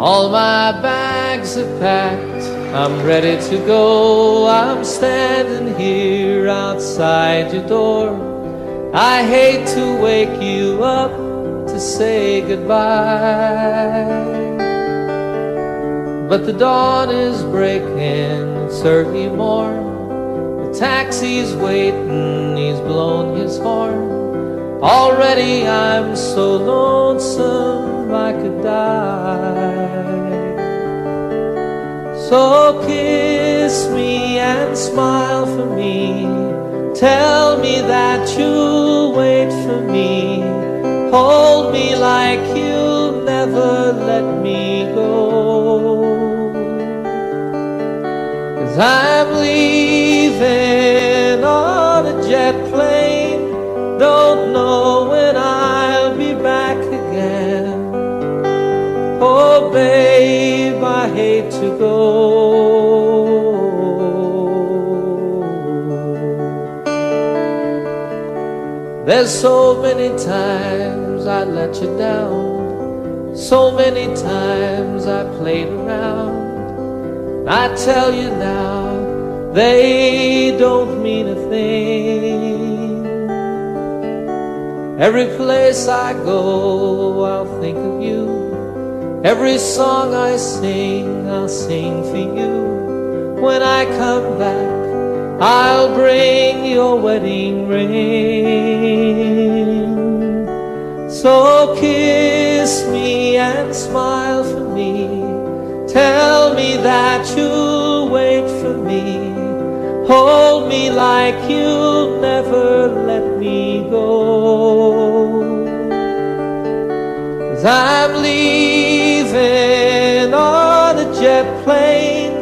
All my bags are packed, I'm ready to go. I'm standing here outside your door. I hate to wake you up to say goodbye, but the dawn is breaking, it's early morn. The taxi's waiting, he's blown his horn. Already I'm so lonesome I could die. So kiss me and smile for me. Tell me that you'll wait for me. Hold me like you'll never let me go. 'Cause I'm leaving on a jet plane. Don't know when I'll be back again. Oh babe, I hate to go. There's so many times I let you down, so many times I played around. I tell you now, they don't mean a thing. Every place I go, I'll think of you. Every song I sing, I'll sing for you. When I come back, I'll bring your wedding ring. So kiss me and smile for me. Tell me that you'll wait for me. Hold me like you'll never let me go. 'Cause I'm leaving on a jet plane.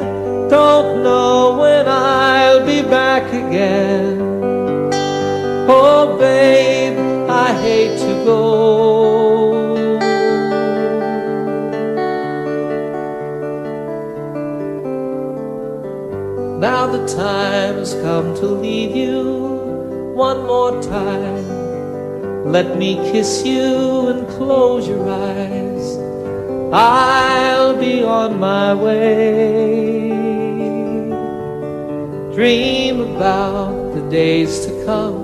Don't know when I'll be back again. Oh babe, I hate to go. Now the time's come to leave you one more time. Let me kiss you and close your eyes. I'll be on my way. Dream about the days to come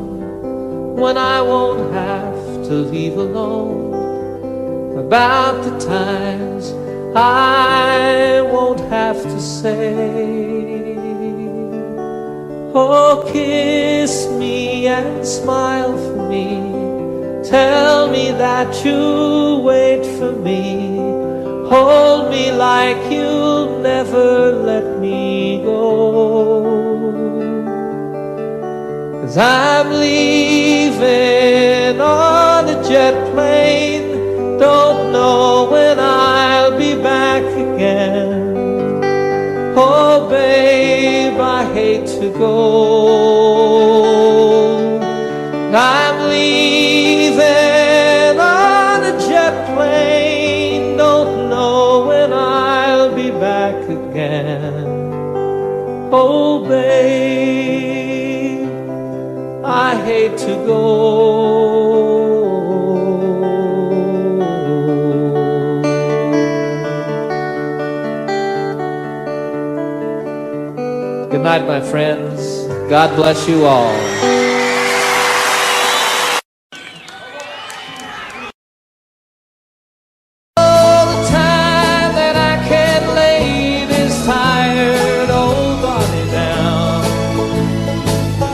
when I won't have to leave alone. About the times I won't have to say, oh, kiss me and smile for me. Tell me that you'll wait for me. Hold me like you'll never let me go. 'Cause I'm leaving on a jet plane. Don't know when I'll be back again. Oh babe, I hate to go. I'm leaving on a jet plane. Don't know when I'll be back again. Oh babe, I hate to go. Good night, my friends. God bless you all. Oh, the time that I can't lay this tired old body down.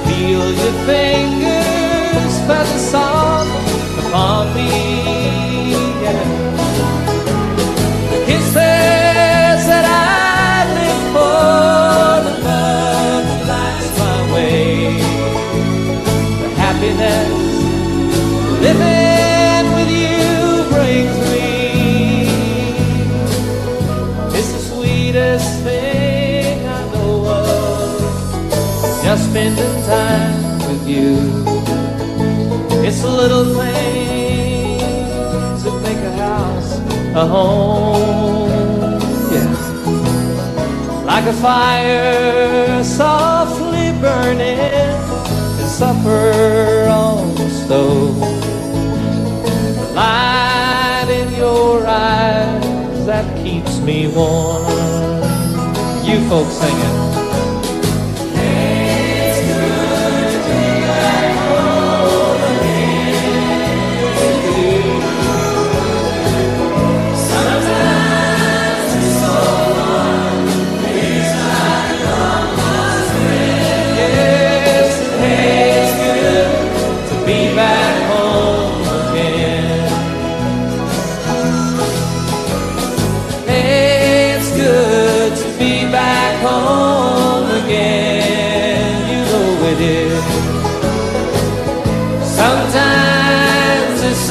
Feel your fingers feather soft upon me. Yeah. The kisses that I live for, the love that lights my way, the happiness living with you brings me. It's the sweetest thing I know of, just spending time with you. It's the little things that make a house a home. Yeah. Like a fire softly burning and supper on the stove. The light in your eyes that keeps me warm. You folks sing it.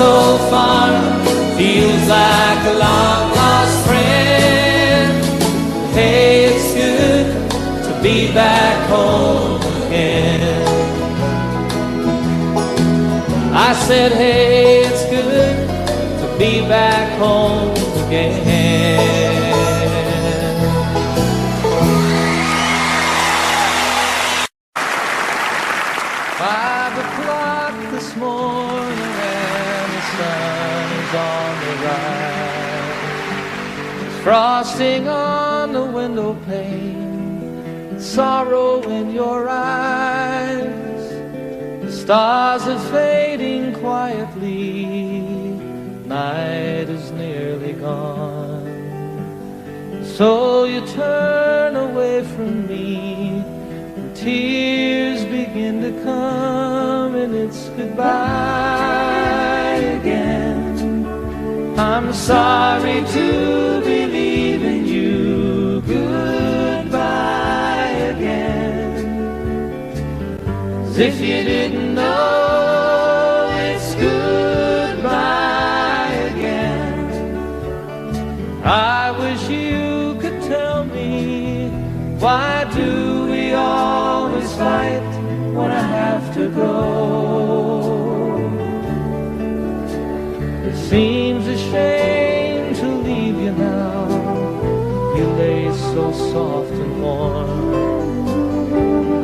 So far, feels like a long lost friend. Hey, it's good to be back home again. I said, hey, it's good to be back home again. 5 o'clock this morning, sun is on the rise. There's frosting on the window pane, sorrow in your eyes. The stars are fading quietly, night is nearly gone. So you turn away from me, and tears begin to come, and it's goodbye again. I'm sorry to believe in you. Goodbye again. As if you didn't know, it's goodbye again. I wish you could tell me, why do we always fight when I have to go? It seems a shame to leave you now. You lay so soft and warm.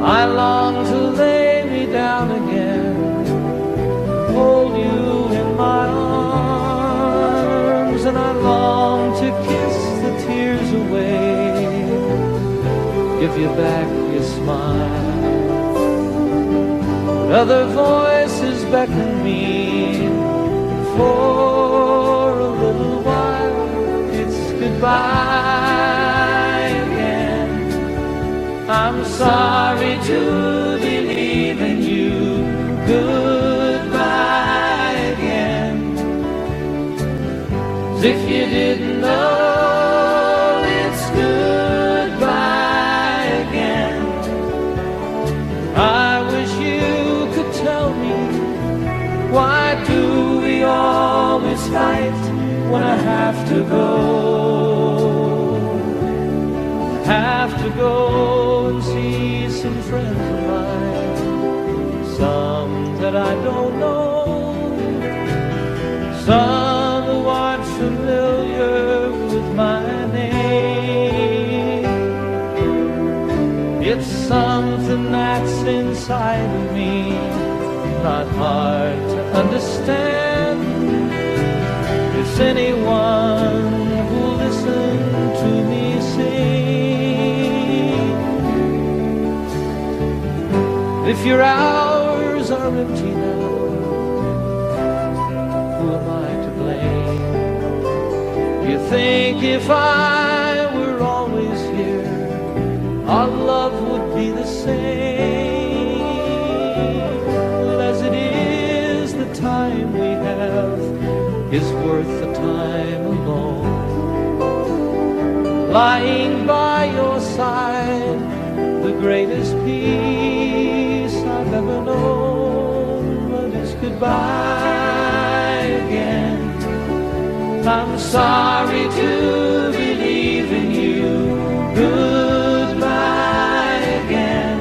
I long to lay me down again, hold you in my arms, and I long to kiss the tears away, give you back your smile. But other voices beckon me, for a little while it's goodbye again. I'm sorry to believe in you. Goodbye again. As if you didn't know, it's goodbye again. I wish you could tell me, why do we always fight when I have to go? I have to go and see some friends of mine, some that I don't know, some who aren't familiar with my name. It's something that's inside of me, not hard to understand. It's anyone who'll listen to me sing. If your hours are empty now, who am I to blame? You think if I were always here, our love would be the same. Well, as it is, the time we have is worth the time alone. Lying by your side, the greatest peace I've ever known. But it's goodbye again. I'm sorry to believe in you. Goodbye again.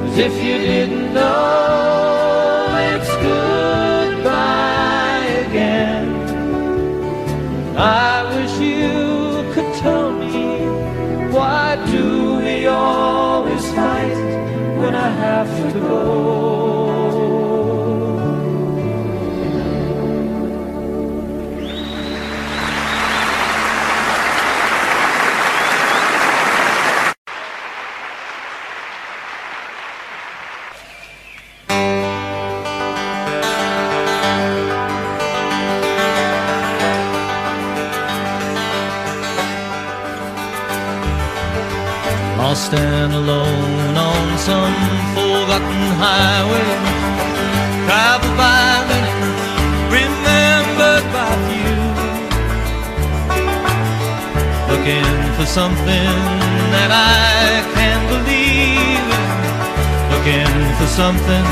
As if you didn't know, it's goodbye again. I wish you could tell me, why do we always fight when I have to go? stand alone on some forgotten highway, traveled by many, remembered by few, looking for something that I can believe in, looking for something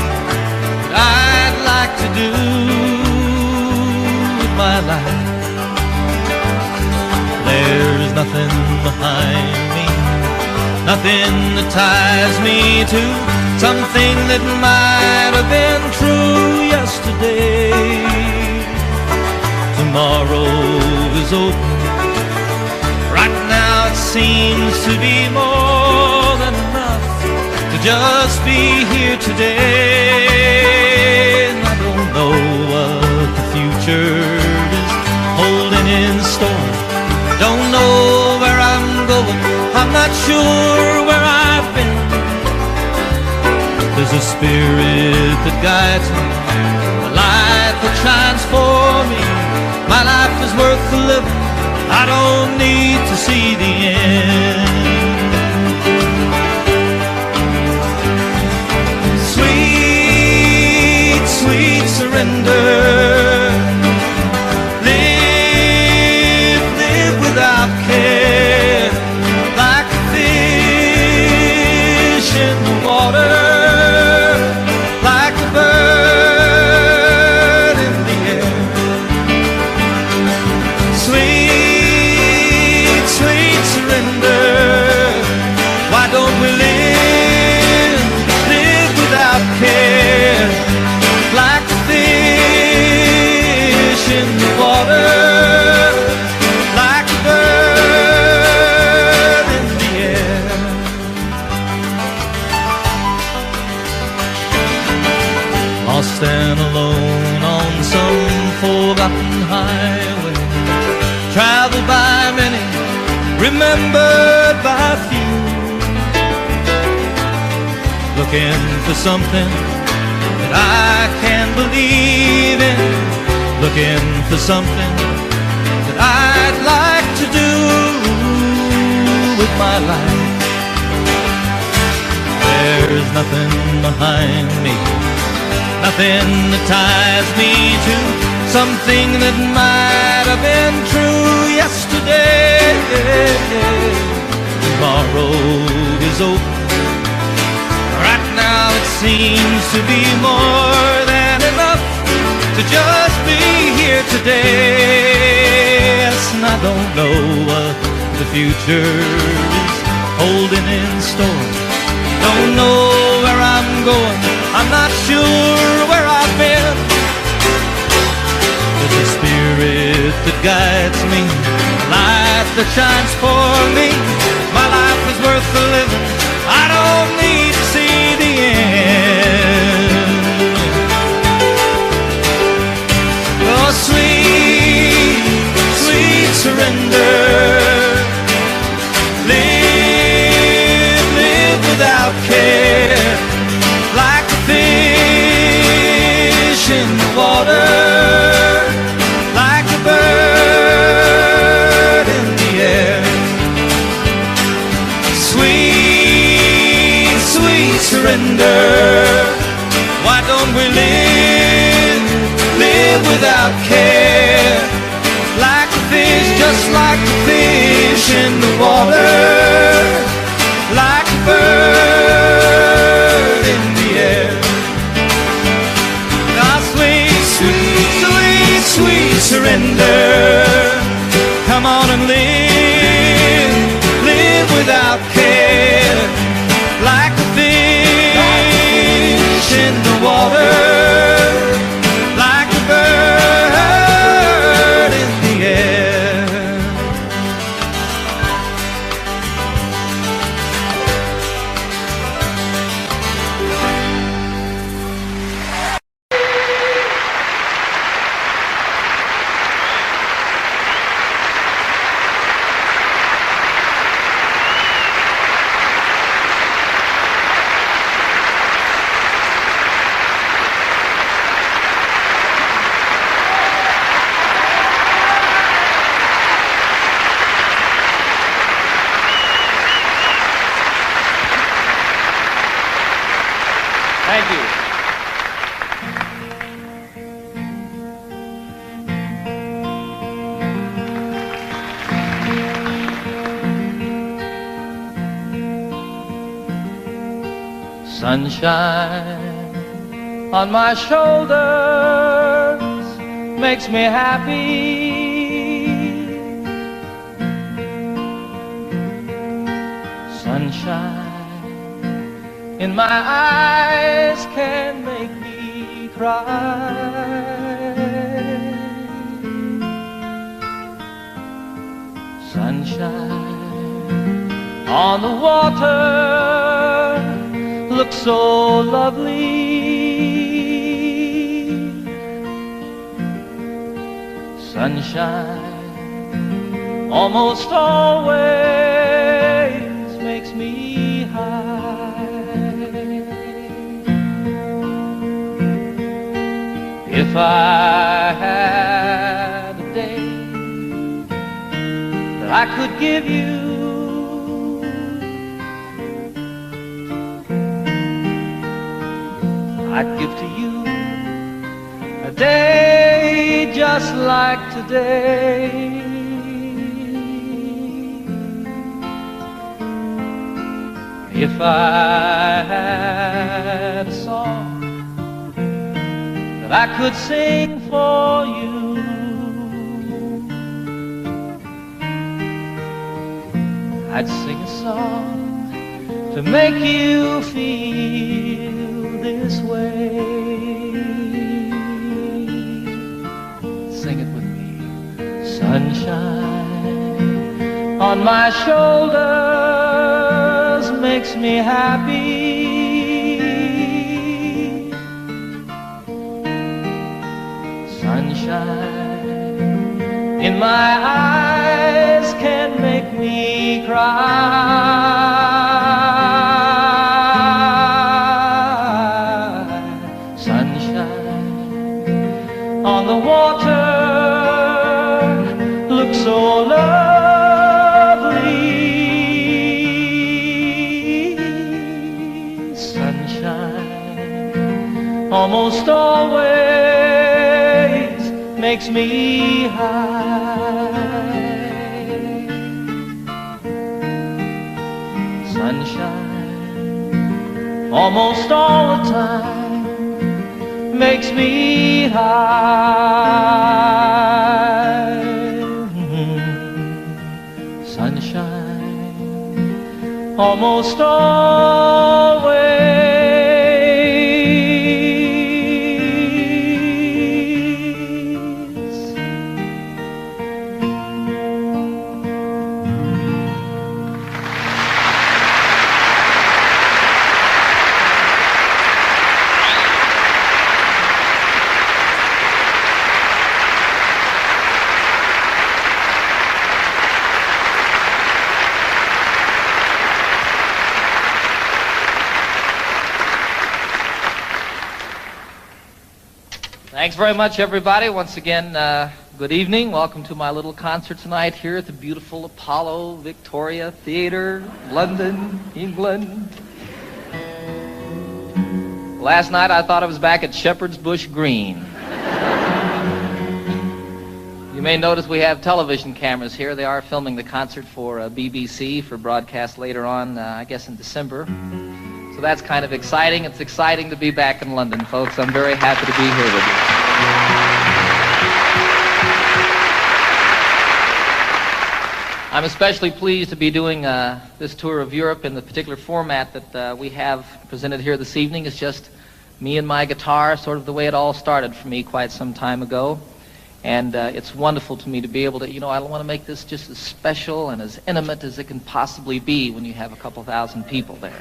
that I'd like to do with my life. There's nothing behind me, nothing that ties me to something that might have been true yesterday. Tomorrow is open. Right now it seems to be more than enough to just be here today. And I don't know what the future is holding in store. Don't know where I'm going, I'm not sure where I've been. There's a spirit that guides me, a light that shines for me. My life is worth the living, I don't need to see the end. Sweet, sweet surrender. Without care, like a fish in the water, like a bird in the air. Sweet, sweet surrender. Why don't we live without care, like a fish in the water? I'll stand alone on some forgotten highway, traveled by many, remembered by few, looking for something that I can believe in, looking for something that I'd like to do with my life. There's nothing behind me, nothing that ties me to something that might have been true yesterday. Tomorrow is open. Right now it seems to be more than enough to just be here today. Yes, and I don't know what the future is holding in store. Don't know where I'm going, I'm not sure where I've been. There's a spirit that guides me, a light that shines for me. My life is worth the living, I don't need to see the end. Oh, sweet, sweet surrender. Live without care, like a fish in the water, like a bird in the air. Sweet, sweet surrender. Why don't we live without care, like a fish, just like a fish in the water, like a bird in the air. Now sweet, sweet, sweet, sweet surrender. Come on and live without care, like a fish in the water, like a bird in the air. Thank you. Sunshine on my shoulders makes me happy. Sunshine in my eyes can make me cry. Sunshine on the water looks so lovely. Sunshine almost always makes me high. If I had a day that I could give you, I'd give to you a day just like today. If I had a song that I could sing for you, I'd sing a song to make you feel this way. Sing it with me. Sunshine on my shoulders makes me happy. Sunshine in my eyes can make me cry. On the water looks so lovely. Sunshine almost always makes me high. Sunshine almost all the time makes me high. Sunshine almost always Thanks very much, everybody. Once again, good evening. Welcome to my little concert tonight here at the beautiful Apollo Victoria Theatre, London, England. Last night I thought I was back at Shepherd's Bush Green. You may notice we have television cameras here. They are filming the concert for BBC for broadcast later on, I guess in December. So that's kind of exciting. It's exciting to be back in London, folks. I'm very happy to be here with you. I'm especially pleased to be doing this tour of Europe in the particular format that we have presented here this evening. It's just me and my guitar, sort of the way it all started for me quite some time ago. And it's wonderful to me to be able to, I want to make this just as special and as intimate as it can possibly be when you have a couple thousand people there,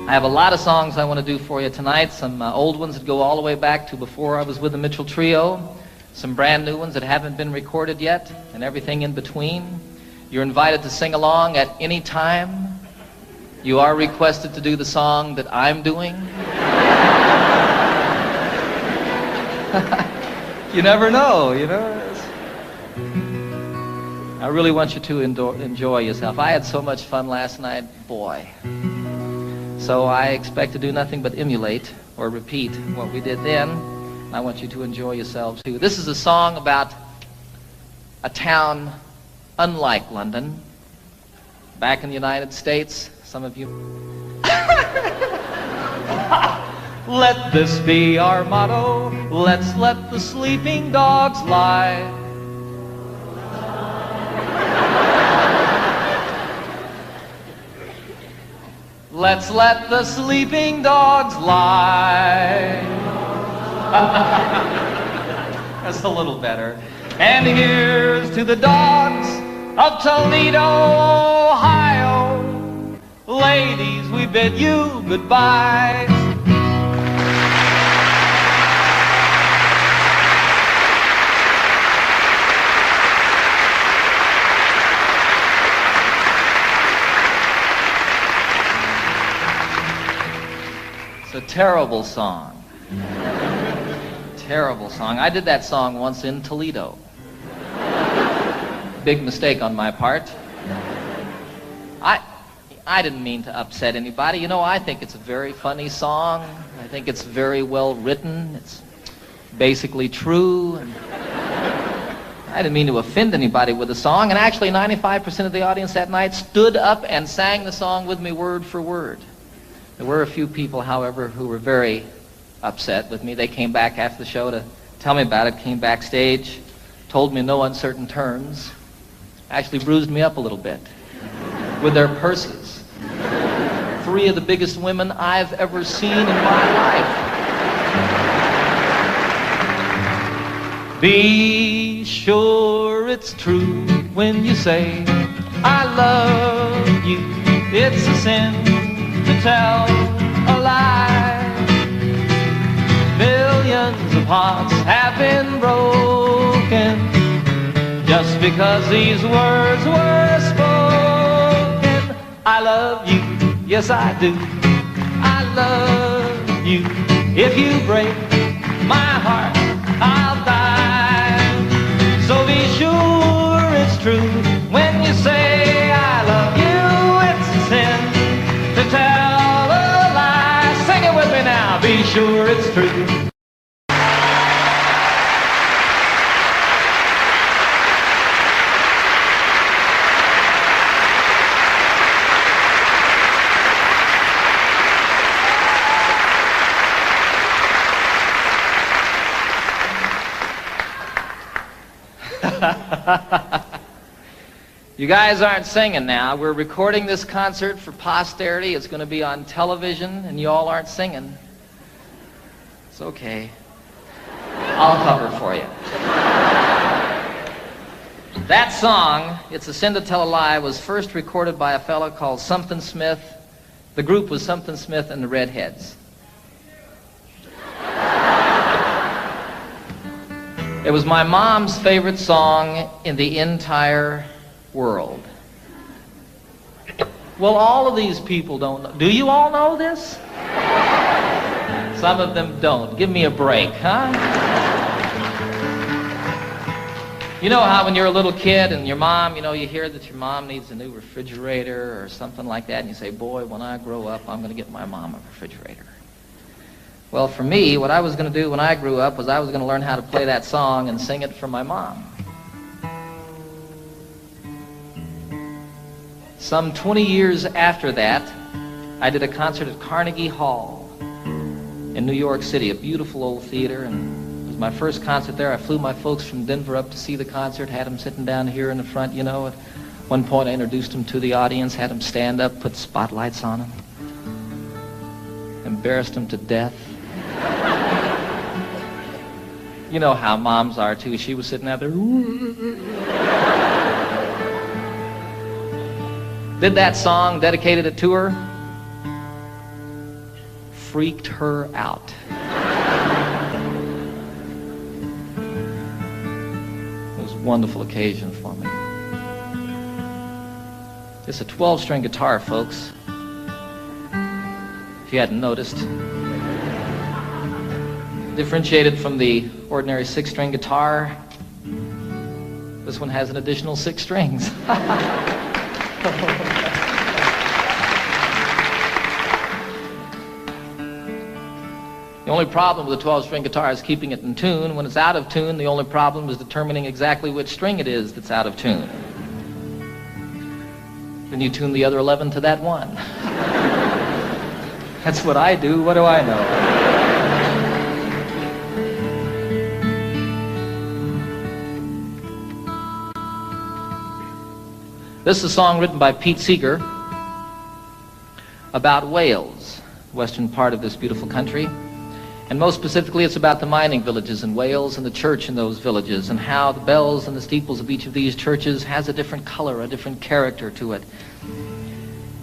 I have a lot of songs I want to do for you tonight, some old ones that go all the way back to before I was with the Mitchell Trio, some brand new ones that haven't been recorded yet, and everything in between. You're invited to sing along at any time. You are requested to do the song that I'm doing. You never know, I really want you to enjoy yourself. I had so much fun last night, boy. So I expect to do nothing but emulate or repeat what we did then. I want you to enjoy yourselves too. This is a song about a town unlike London. Back in the United States, some of you... Let this be our motto. Let's let the sleeping dogs lie. Let's let the sleeping dogs lie. That's a little better. And here's to the dogs of Toledo, Ohio. Ladies, we bid you goodbye. It's a terrible song. Terrible song. I did that song once in Toledo. Big mistake on my part. I didn't mean to upset anybody. You know, I think it's a very funny song. I think it's very well written. It's basically true. And I didn't mean to offend anybody with the song. And actually, 95% of the audience that night stood up and sang the song with me word for word. There were a few people, however, who were very upset with me. They came back after the show to tell me about it, came backstage, told me in no uncertain terms, actually bruised me up a little bit with their purses. 3 of the biggest women I've ever seen in my life. Be sure it's true when you say, I love you. It's a sin to tell a lie. Millions of hearts have been broken just because these words were spoken. I love you, yes I do. I love you. If you break my heart, I'll die. So be sure it's true when you say I love you. It's a sin to tell a lie. Sing it with me now. Be sure it's true. You guys aren't singing now. We're recording this concert for posterity. It's going to be on television, and you all aren't singing. It's okay. I'll cover for you. That song, It's a Sin to Tell a Lie, was first recorded by a fellow called Something Smith. The group was Something Smith and the Redheads. It was my mom's favorite song in the entire world. Well, all of these people don't know. Do you all know this? Some of them don't. Give me a break, huh? You know how when you're a little kid and your mom, you hear that your mom needs a new refrigerator or something like that, and you say, boy, when I grow up, I'm going to get my mom a refrigerator. Well, for me, what I was going to do when I grew up was I was going to learn how to play that song and sing it for my mom. Some 20 years after that, I did a concert at Carnegie Hall in New York City, a beautiful old theater, and it was my first concert there. I flew my folks from Denver up to see the concert, had them sitting down here in the front, At one point I introduced them to the audience, had them stand up, put spotlights on them, embarrassed them to death. You know how moms are, too. She was sitting out there. Did that song, dedicated it to her. Freaked her out. It was a wonderful occasion for me. It's a 12-string guitar, folks. If you hadn't noticed. Differentiated from the ordinary 6-string guitar, this one has an additional 6 strings. The only problem with a 12-string guitar is keeping it in tune. When it's out of tune, the only problem is determining exactly which string it is that's out of tune. Then you tune the other 11 to that one. That's what I do. What do I know? This is a song written by Pete Seeger about Wales, the western part of this beautiful country. And most specifically, it's about the mining villages in Wales and the church in those villages and how the bells and the steeples of each of these churches has a different color, a different character to it.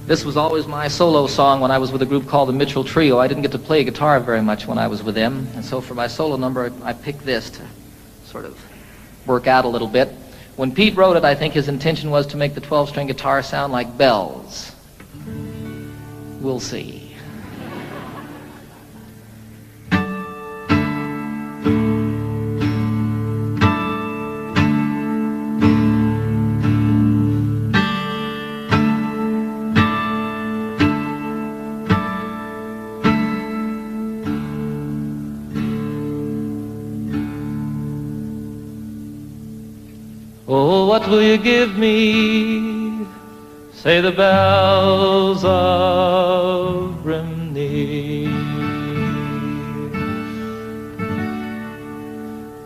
This was always my solo song when I was with a group called the Mitchell Trio. I didn't get to play guitar very much when I was with them, and so for my solo number, I picked this to sort of work out a little bit. When Pete wrote it, I think his intention was to make the 12-string guitar sound like bells. We'll see. Oh, what will you give me? Say the bells of Brimney.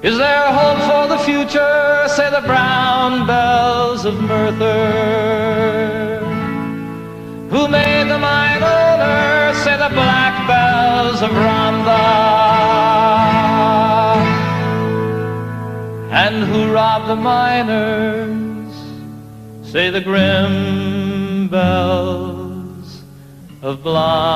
Is there hope for the future? Say the brown bells of Merthyr. Who made the mine owner? Say the black bells of Rhondda. And who robbed the miners? Say the grim bells of Blaina.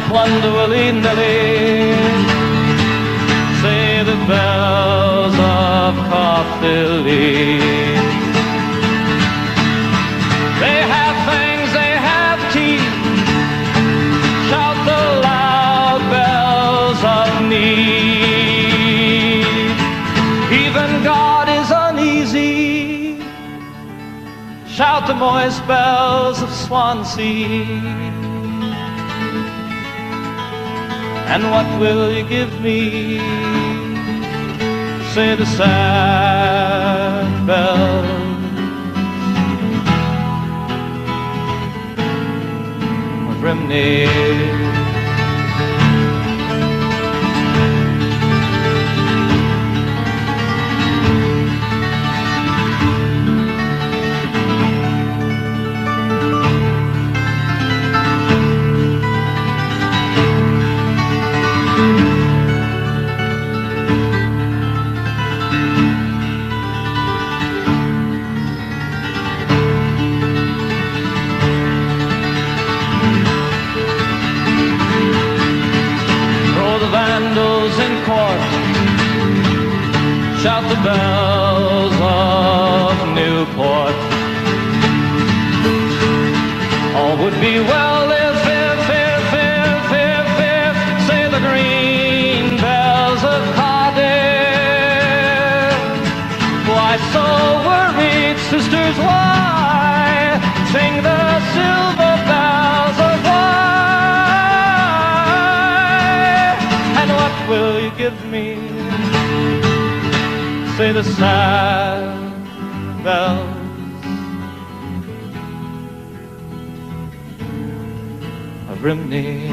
Plunder willy-nilly, say the bells of Caerphilly. They have fangs, they have teeth, shout the loud bells of need. Even God is uneasy, shout the moist bells of Swansea. And what will you give me? Say the sad bells of Brimney. Shout the bells of Newport. All would be well if, say the green bells of Cardiff. Why so worried, sisters, why sing the silver bells of why? And what will you give me? Say the sad bells of Brimney.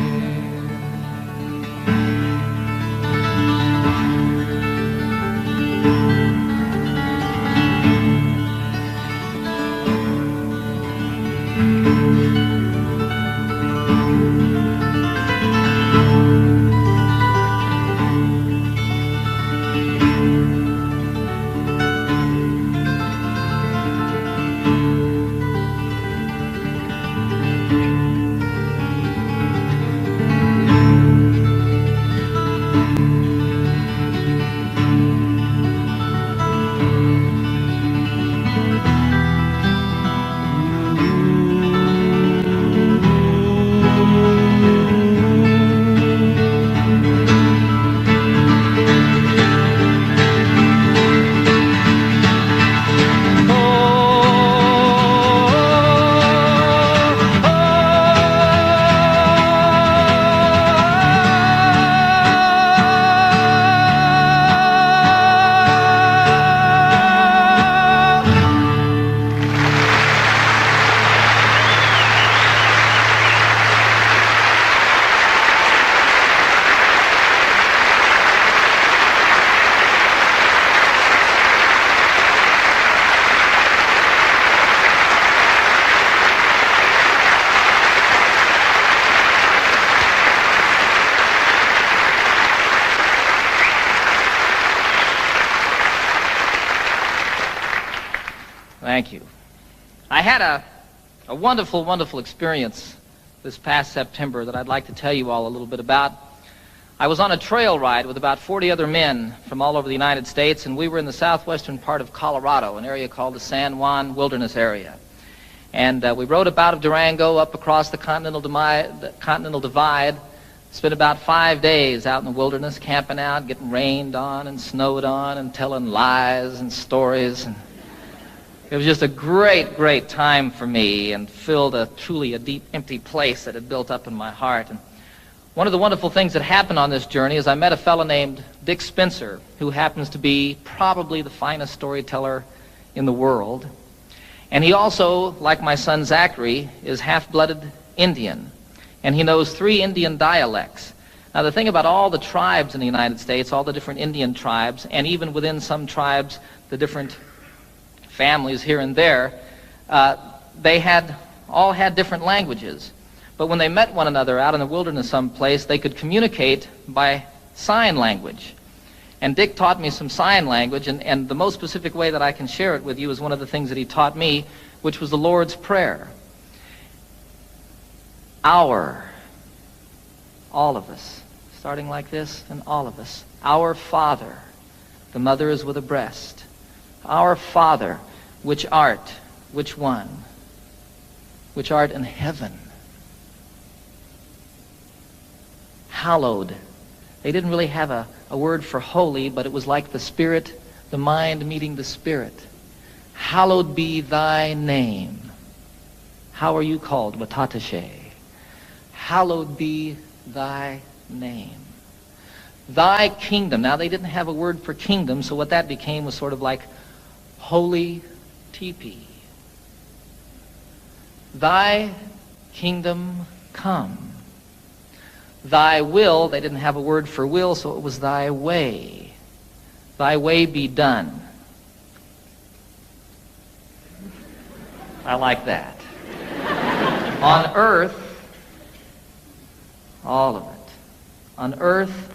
Thank you. I had a wonderful, wonderful experience this past September that I'd like to tell you all a little bit about. I was on a trail ride with about 40 other men from all over the United States, and we were in the southwestern part of Colorado, an area called the San Juan Wilderness Area. And we rode up out of Durango up across the Continental Divide, spent about 5 days out in the wilderness, camping out, getting rained on and snowed on and telling lies and stories. And it was just a great, great time for me and filled truly a deep, empty place that had built up in my heart. And one of the wonderful things that happened on this journey is I met a fellow named Dick Spencer, who happens to be probably the finest storyteller in the world. And he also, like my son Zachary, is half-blooded Indian. And he knows 3 Indian dialects. Now, the thing about all the tribes in the United States, all the different Indian tribes, and even within some tribes, the different families here and there, they all had different languages. But when they met one another out in the wilderness someplace, they could communicate by sign language. And Dick taught me some sign language, and the most specific way that I can share it with you is one of the things that he taught me, which was the Lord's Prayer. Our, all of us, starting like this, and all of us. Our Father, the mother is with a breast. Our Father, which art, which one? Which art in heaven. Hallowed. They didn't really have a word for holy, but it was like the Spirit, the mind meeting the Spirit. Hallowed be thy name. How are you called? Watatashe. Hallowed be thy name. Thy kingdom. Now, they didn't have a word for kingdom, so what that became was sort of like holy teepee. Thy kingdom come. Thy will, they didn't have a word for will, so it was thy way. Thy way be done. I like that. On earth, all of it. On earth,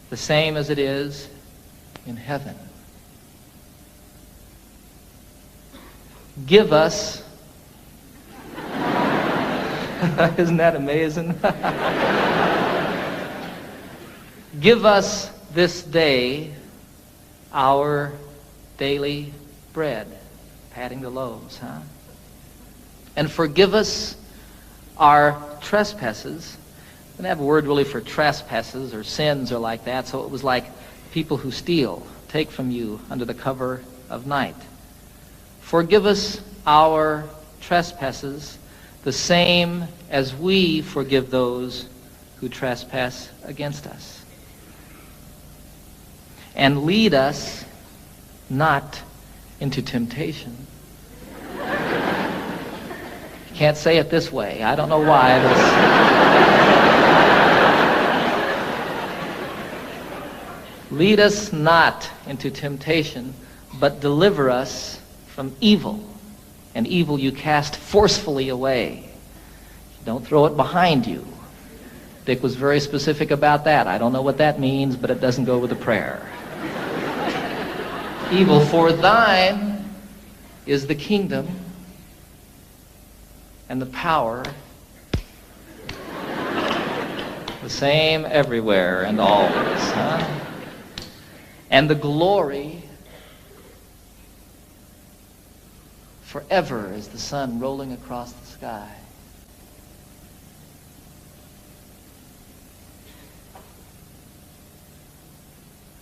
the same as it is in heaven. Give us, isn't that amazing? Give us this day our daily bread. Patting the loaves, huh? And forgive us our trespasses. I didn't have a word really for trespasses or sins or like that, so it was like people who steal, take from you under the cover of night. Forgive us our trespasses, the same as we forgive those who trespass against us. And lead us not into temptation. You can't say it this way. I don't know why. Lead us not into temptation, but deliver us from evil. And evil you cast forcefully away. Don't throw it behind you. Dick was very specific about that. I don't know what that means, but it doesn't go with the prayer. Evil, for thine is the kingdom and the power, the same everywhere and always, huh? And the glory forever as the sun rolling across the sky.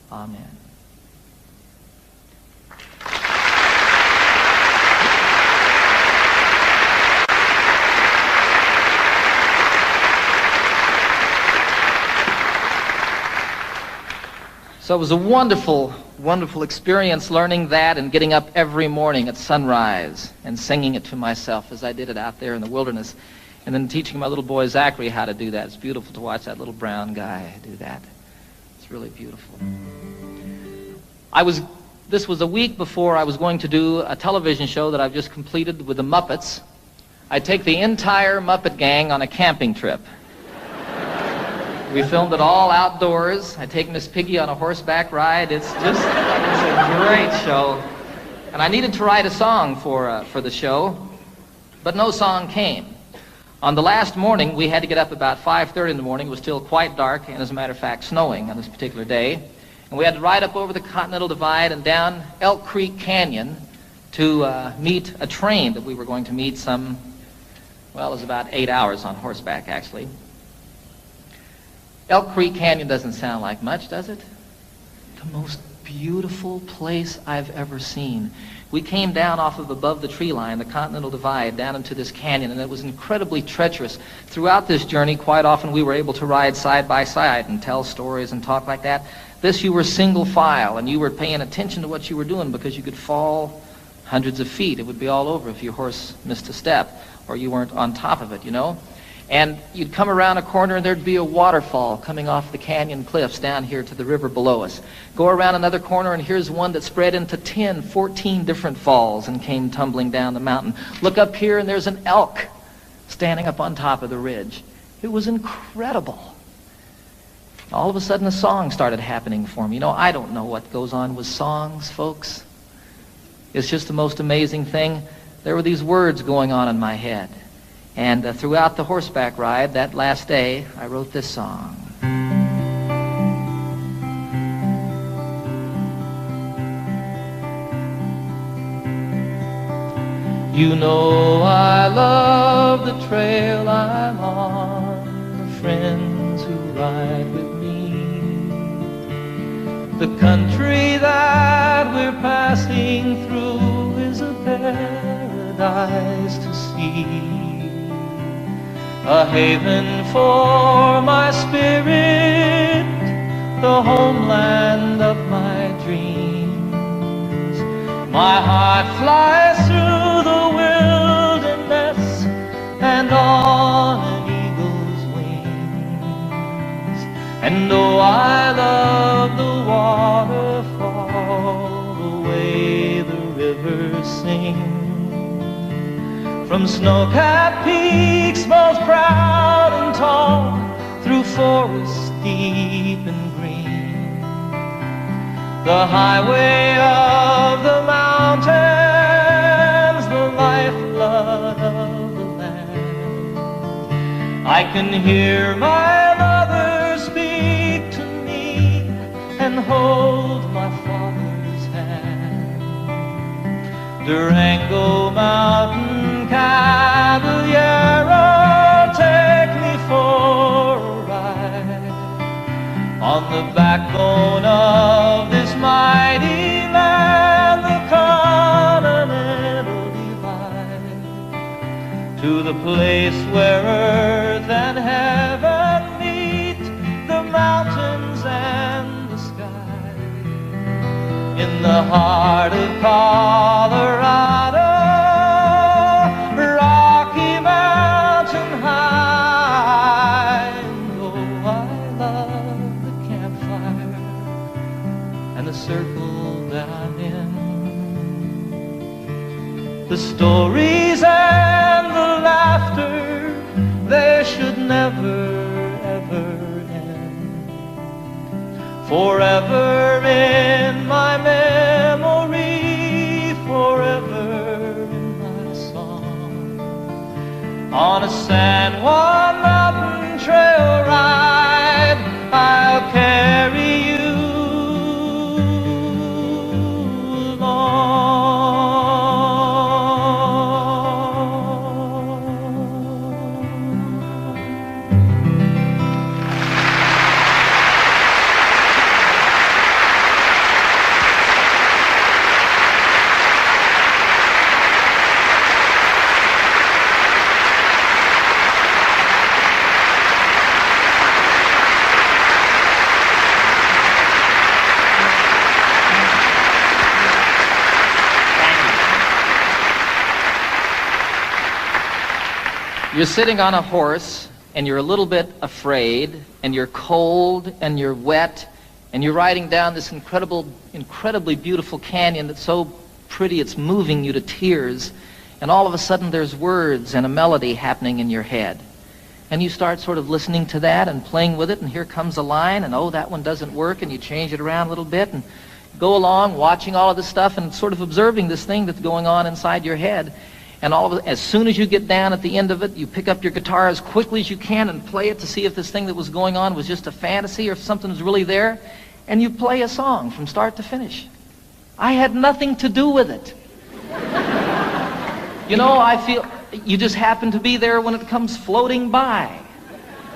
Amen. So it was a wonderful, wonderful experience learning that and getting up every morning at sunrise and singing it to myself as I did it out there in the wilderness, and then teaching my little boy Zachary how to do that. It's beautiful to watch that little brown guy do that. It's really beautiful. This was a week before I was going to do a television show that I've just completed with the Muppets. I take the entire Muppet gang on a camping trip. We filmed it all outdoors. I take Miss Piggy on a horseback ride. It's a great show. And I needed to write a song for the show, but no song came. On the last morning, we had to get up about 5:30 in the morning. It was still quite dark, and as a matter of fact, snowing on this particular day. And we had to ride up over the Continental Divide and down Elk Creek Canyon to meet a train that we were going to meet it was about 8 hours on horseback, actually. Elk Creek Canyon doesn't sound like much, does it? The most beautiful place I've ever seen. We came down off of above the tree line, the Continental Divide, down into this canyon, and it was incredibly treacherous. Throughout this journey, quite often we were able to ride side by side and tell stories and talk like that. This, you were single file, and you were paying attention to what you were doing because you could fall hundreds of feet. It would be all over if your horse missed a step or you weren't on top of it, you know. And you'd come around a corner and there'd be a waterfall coming off the canyon cliffs down here to the river below us. Go around another corner and here's one that spread into 10, 14 different falls and came tumbling down the mountain. Look up here and there's an elk standing up on top of the ridge. It was incredible. All of a sudden a song started happening for me. You know, I don't know what goes on with songs, folks. It's just the most amazing thing. There were these words going on in my head. And throughout the horseback ride, that last day, I wrote this song. You know I love the trail I'm on, the friends who ride with me, the country that we're passing through is a paradise to see. A haven for my spirit, the homeland of my dreams. My heart flies through the wilderness and on an eagle's wings. And though I love the waterfall, the way the rivers sing, from snow-capped peaks most proud and tall, through forests deep and green, the highway of the mountains, the lifeblood of the land. I can hear my mother speak to me and hold my father's hand. Durango Mountain Caballero, take me for a ride on the backbone of this mighty land, the Continental Divide, to the place where earth and heaven meet, the mountains and the sky, in the heart of Colorado. Circle that I'm in, the stories and the laughter, they should never ever end. Forever in my memory, forever in my song. On a San Juan mountain trail ride, I'll carry you You're sitting on a horse, and you're a little bit afraid, and you're cold, and you're wet, and you're riding down this incredibly beautiful canyon that's so pretty it's moving you to tears, and all of a sudden there's words and a melody happening in your head. And you start sort of listening to that and playing with it, and here comes a line, and oh, that one doesn't work, and you change it around a little bit, and go along watching all of this stuff and sort of observing this thing that's going on inside your head. And all of it, as soon as you get down at the end of it, you pick up your guitar as quickly as you can and play it to see if this thing that was going on was just a fantasy or if something was really there. And you play a song from start to finish. I had nothing to do with it. You know, I feel you just happen to be there when it comes floating by.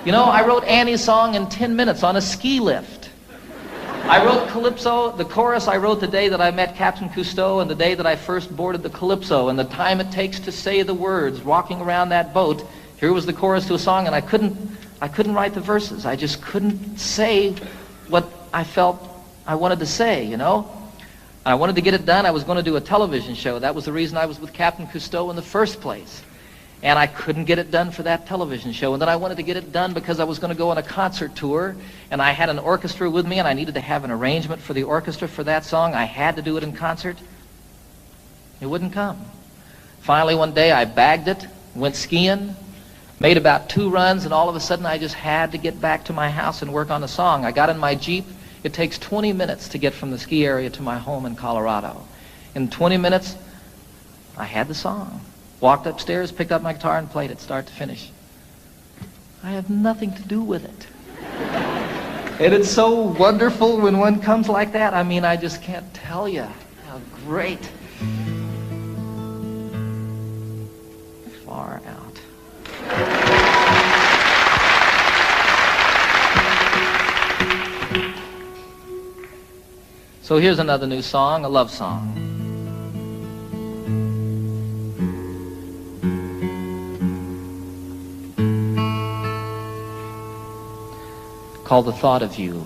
You know, I wrote Annie's song in 10 minutes on a ski lift. I wrote Calypso, the chorus I wrote the day that I met Captain Cousteau and the day that I first boarded the Calypso, and the time it takes to say the words walking around that boat. Here was the chorus to a song, and I couldn't write the verses. I just couldn't say what I felt I wanted to say, you know. I wanted to get it done. I was going to do a television show. That was the reason I was with Captain Cousteau in the first place. And I couldn't get it done for that television show. And then I wanted to get it done because I was going to go on a concert tour, and I had an orchestra with me, and I needed to have an arrangement for the orchestra for that song. I had to do it in concert. It wouldn't come. Finally, one day, I bagged it, went skiing, made about 2 runs, and all of a sudden, I just had to get back to my house and work on the song. I got in my Jeep. It takes 20 minutes to get from the ski area to my home in Colorado. In 20 minutes, I had the song. Walked upstairs, picked up my guitar, and played it start to finish. I have nothing to do with it. And it's so wonderful when one comes like that. I mean, I just can't tell you how great. Far out. So here's another new song, a love song. Called The Thought of You.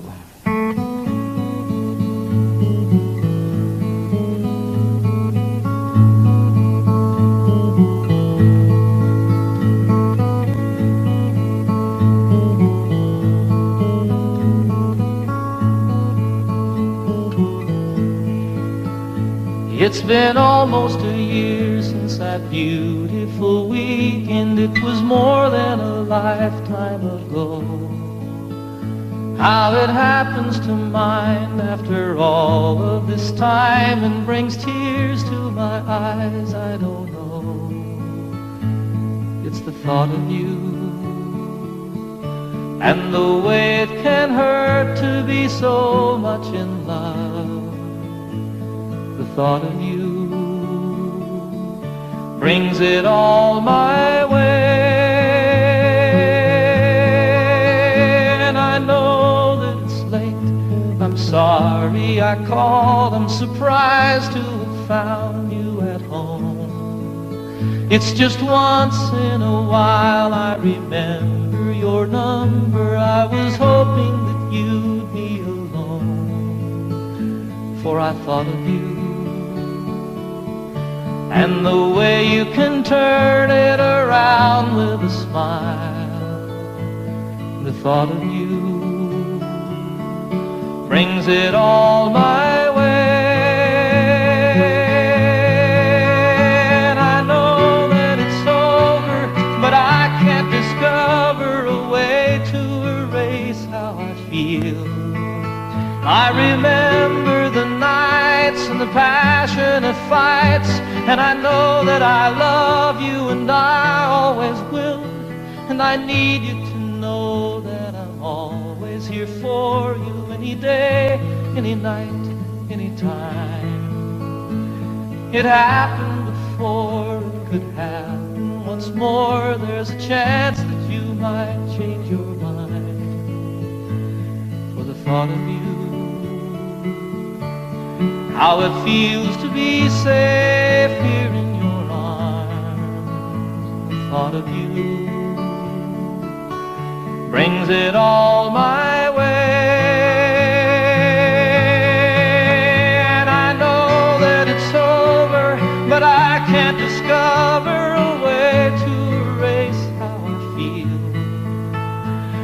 It's been almost a year since that beautiful weekend. It was more than a lifetime ago. How it happens to mind after all of this time and brings tears to my eyes, I don't know. It's the thought of you and the way it can hurt to be so much in love. The thought of you brings it all my way. I'm sorry I called, I'm surprised to have found you at home. It's just once in a while I remember your number. I was hoping that you'd be alone, for I thought of you and the way you can turn it around with a smile. The thought of you brings it all my way. And I know that it's over, but I can't discover a way to erase how I feel. I remember the nights and the passionate fights, and I know that I love you and I always will. And I need you to know that I'm always here for you. Any day, any night, any time. It happened before, it could happen once more. There's a chance that you might change your mind. For the thought of you, how it feels to be safe here in your arms. The thought of you brings it all my way. But I can't discover a way to erase how I feel.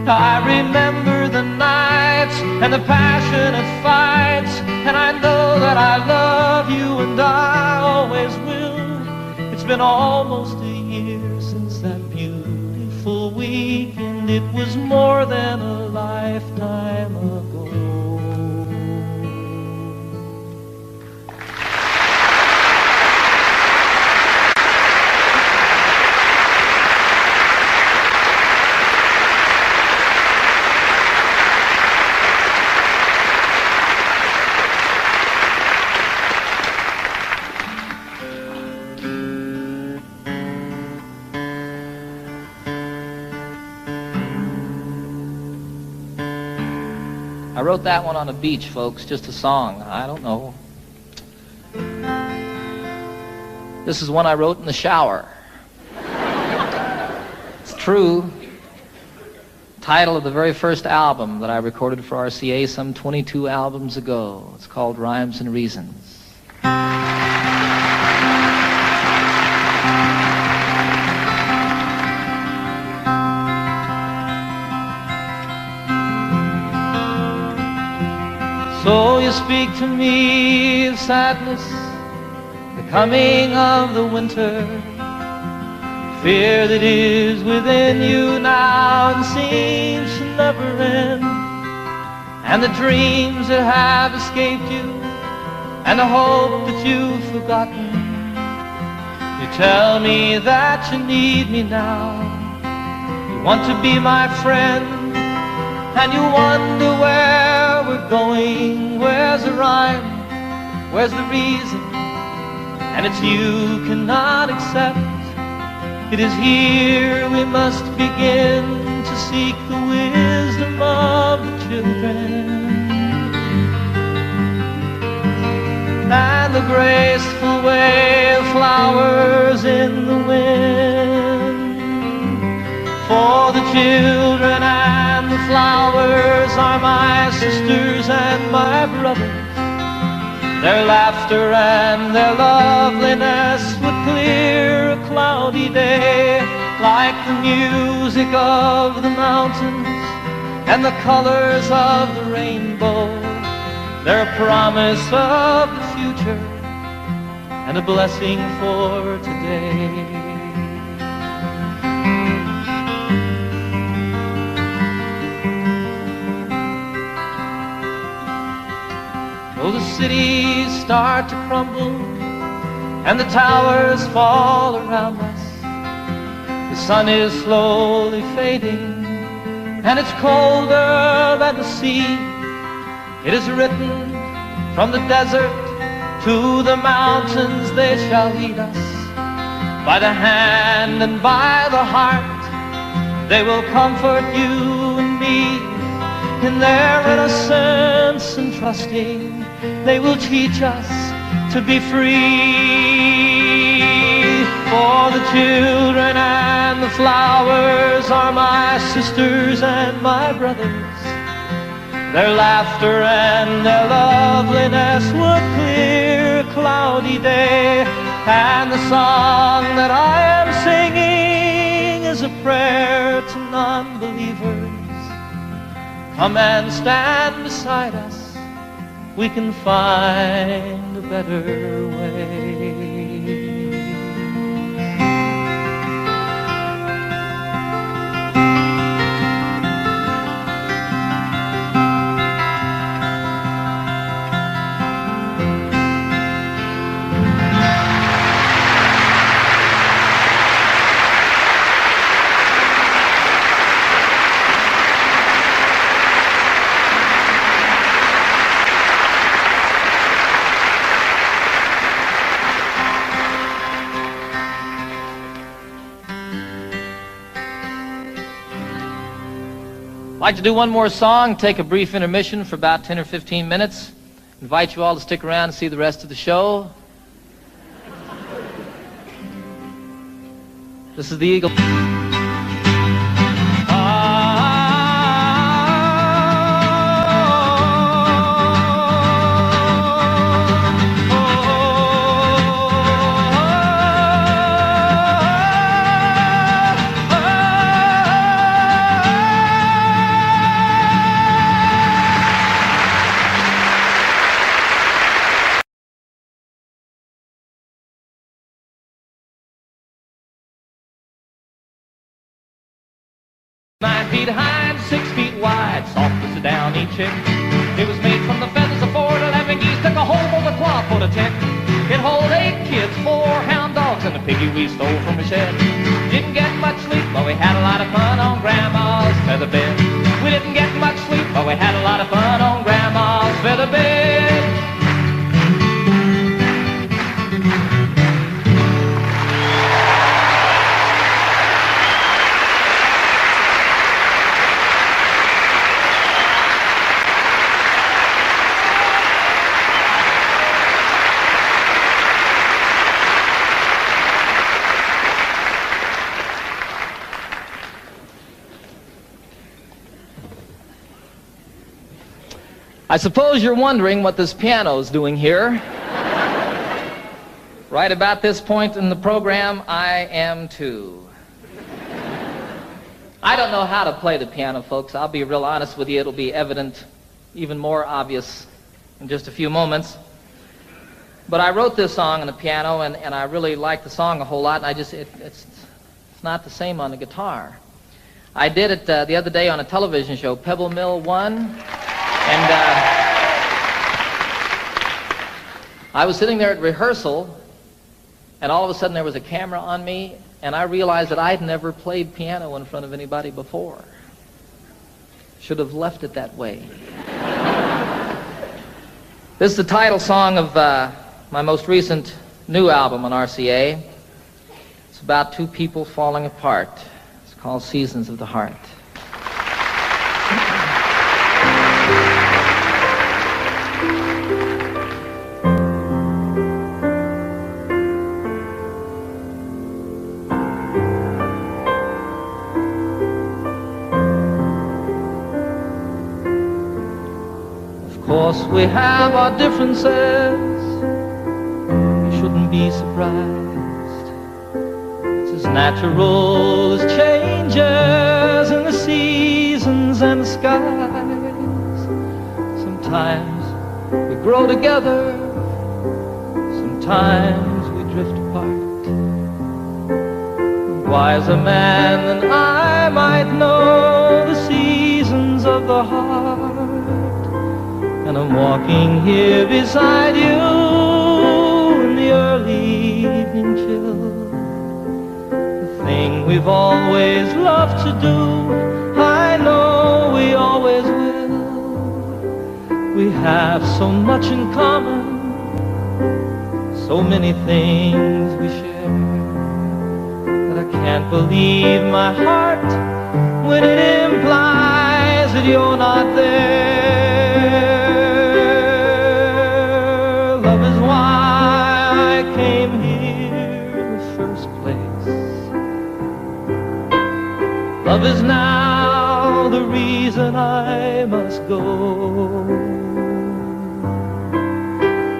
I remember the nights and the passionate fights, and I know that I love you and I always will. It's been almost a year since that beautiful weekend. It was more than a lifetime ago. I wrote that one on a beach, folks, just a song. I don't know. This is one I wrote in the shower. It's true. Title of the very first album that I recorded for RCA some 22 albums ago. It's called Rhymes and Reasons. So you speak to me of sadness, the coming of the winter, fear that is within you now and seems to never end, and the dreams that have escaped you, and the hope that you've forgotten. You tell me that you need me now, you want to be my friend, and you wonder where we're going, where's the rhyme, where's the reason, and it's you cannot accept. It is here we must begin to seek the wisdom of the children, and the graceful way of flowers in the wind. For the children and the flowers are my sisters and my brothers. Their laughter and their loveliness would clear a cloudy day, like the music of the mountains and the colors of the rainbow. They're a promise of the future and a blessing for today. Though the cities start to crumble and the towers fall around us, the sun is slowly fading and it's colder than the sea. It is written from the desert to the mountains, they shall lead us by the hand and by the heart. They will comfort you and me in their innocence and trusting. They will teach us to be free. For the children and the flowers are my sisters and my brothers. Their laughter and their loveliness would clear a cloudy day. And the song that I am singing is a prayer to non-believers. Come and stand beside us, we can find a better way. I'd like to do one more song, take a brief intermission for about 10 or 15 minutes. Invite you all to stick around and see the rest of the show. This is the Eagle. feet high and 6 feet wide, soft as a downy chick. It was made from the feathers of 4 to 11 geese, took a whole bowl of cloth for the tick. It hold 8 kids, 4 hound dogs, and a piggy we stole from the shed. Didn't get much sleep, but we had a lot of fun on Grandma's feather bed. We didn't get much sleep, but we had a lot of fun on Grandma's feather bed. I suppose you're wondering what this piano's doing here. Right about this point in the program, I am too. I don't know how to play the piano, folks. I'll be real honest with you. It'll be evident, even more obvious, in just a few moments. But I wrote this song on the piano, and I really like the song a whole lot, and it's not the same on the guitar. I did it the other day on a television show, Pebble Mill 1, and I was sitting there at rehearsal, and all of a sudden there was a camera on me, and I realized that I'd never played piano in front of anybody before. Should have left it that way. This is the title song of my most recent new album on RCA. It's about two people falling apart. It's called Seasons of the Heart. Of course we have our differences. You shouldn't be surprised. It's as natural as changes in the seasons and the skies. Sometimes we grow together, sometimes we drift apart. A wiser man than I might know the seasons of the heart. And I'm walking here beside you in the early evening chill. The thing we've always loved to do, I know we always will. We have so much in common, so many things we share, that I can't believe my heart when it implies that you're not there. Love is now the reason I must go.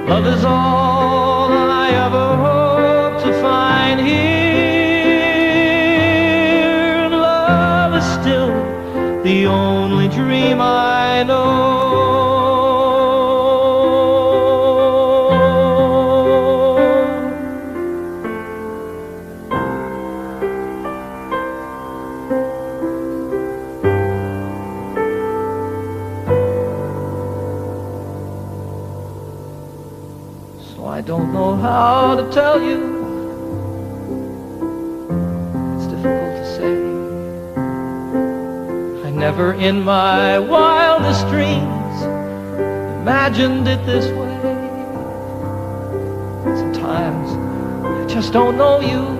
Love is all I ever hope to find here. And love is still the only dream I know. I don't know how to tell you. It's difficult to say. I never in my wildest dreams imagined it this way. Sometimes I just don't know you.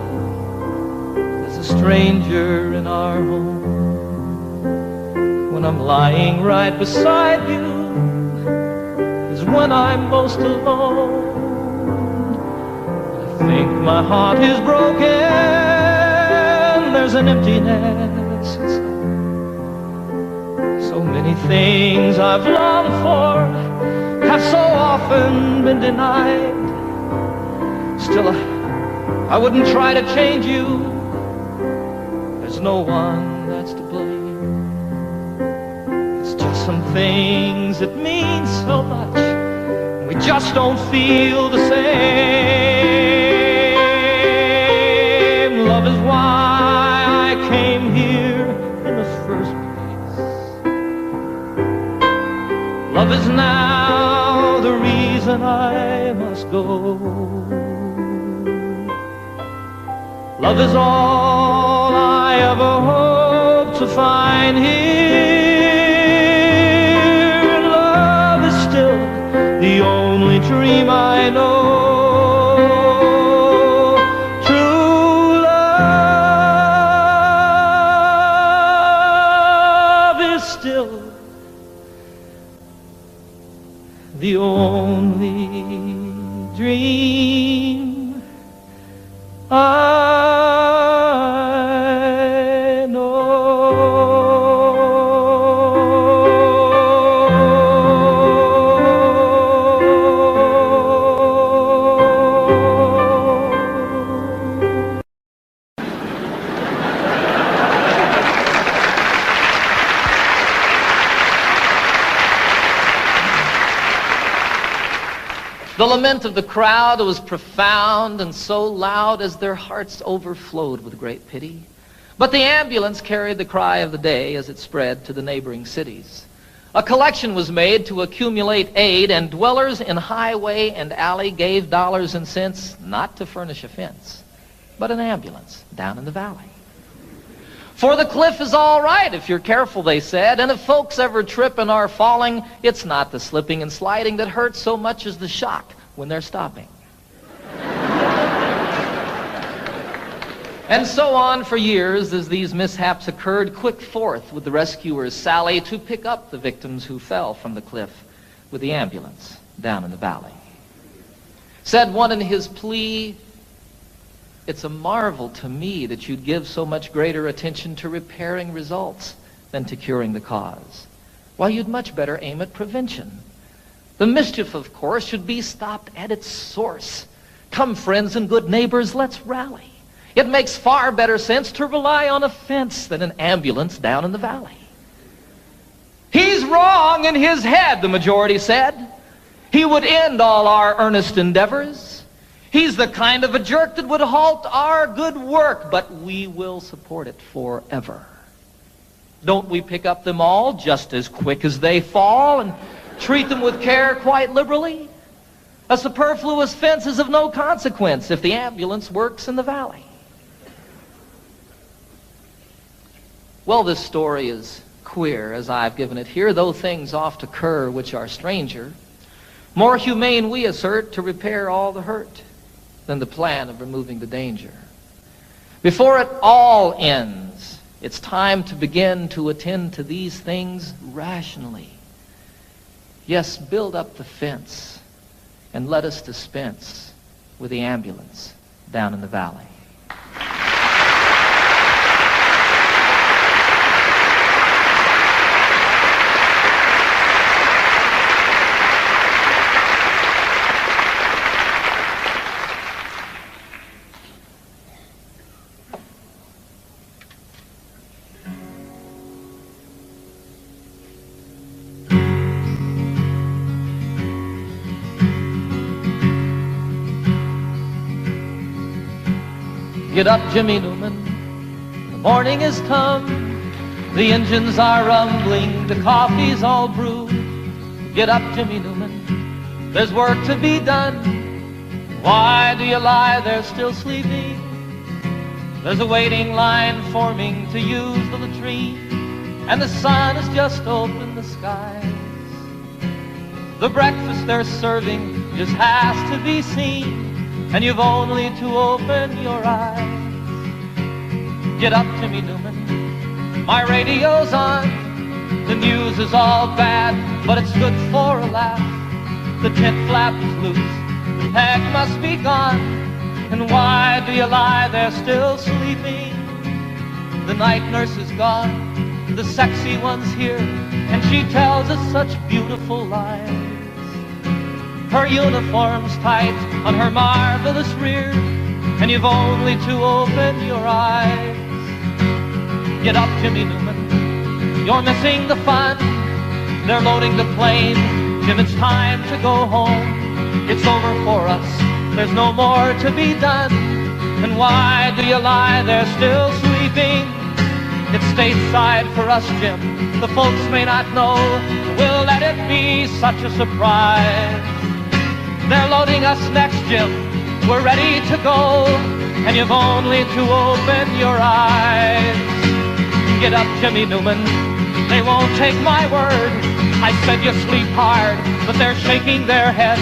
As a stranger in our home. When I'm lying right beside you is when I'm most alone. I think my heart is broken. There's an emptiness inside. So many things I've longed for have so often been denied. Still, I wouldn't try to change you. There's no one that's to blame. It's just some things that mean so much. We just don't feel the same. Love is why I came here in the first place. Love is now the reason I must go. Love is all I ever hope to find here. Love is still the only dream I know. True love is still the only dream I know. The lament of the crowd was profound and so loud as their hearts overflowed with great pity. But the ambulance carried the cry of the day as it spread to the neighboring cities. A collection was made to accumulate aid, and dwellers in highway and alley gave dollars and cents not to furnish a fence, but an ambulance down in the valley. For the cliff is all right if you're careful, they said, and if folks ever trip and are falling, it's not the slipping and sliding that hurts so much as the shock when they're stopping. And so on for years as these mishaps occurred, quick forth with the rescuers sally to pick up the victims who fell from the cliff with the ambulance down in the valley. Said one in his plea, "It's a marvel to me that you'd give so much greater attention to repairing results than to curing the cause. Why, you'd much better aim at prevention. The mischief, of course, should be stopped at its source. Come, friends and good neighbors, let's rally. It makes far better sense to rely on a fence than an ambulance down in the valley." "He's wrong in his head," the majority said. "He would end all our earnest endeavors. He's the kind of a jerk that would halt our good work, but we will support it forever. Don't we pick up them all just as quick as they fall and treat them with care quite liberally? A superfluous fence is of no consequence if the ambulance works in the valley." Well, this story is queer as I've given it here, though things oft occur which are stranger. More humane, we assert, to repair all the hurt than the plan of removing the danger. Before it all ends, it's time to begin to attend to these things rationally. Yes, build up the fence and let us dispense with the ambulance down in the valley. Get up, Jimmy Newman, the morning has come. The engines are rumbling, the coffee's all brewed. Get up, Jimmy Newman, there's work to be done. Why do you lie there still sleeping? There's a waiting line forming to use the latrine, and the sun has just opened the skies. The breakfast they're serving just has to be seen, and you've only to open your eyes. Get up, Jimmy Newman, my radio's on. The news is all bad, but it's good for a laugh. The tent flap is loose, the peg must be gone. And why do you lie there still sleeping? The night nurse is gone, the sexy one's here, and she tells us such beautiful lies. Her uniform's tight on her marvelous rear, and you've only to open your eyes. Get up, Jimmy Newman, you're missing the fun. They're loading the plane, Jim, it's time to go home. It's over for us, there's no more to be done. And why do you lie there still sleeping? It's stateside for us, Jim, the folks may not know. We'll let it be such a surprise. They're loading us next, Jim, we're ready to go, and you've only to open your eyes. Get up, Jimmy Newman, they won't take my word. I said you sleep hard, but they're shaking their heads.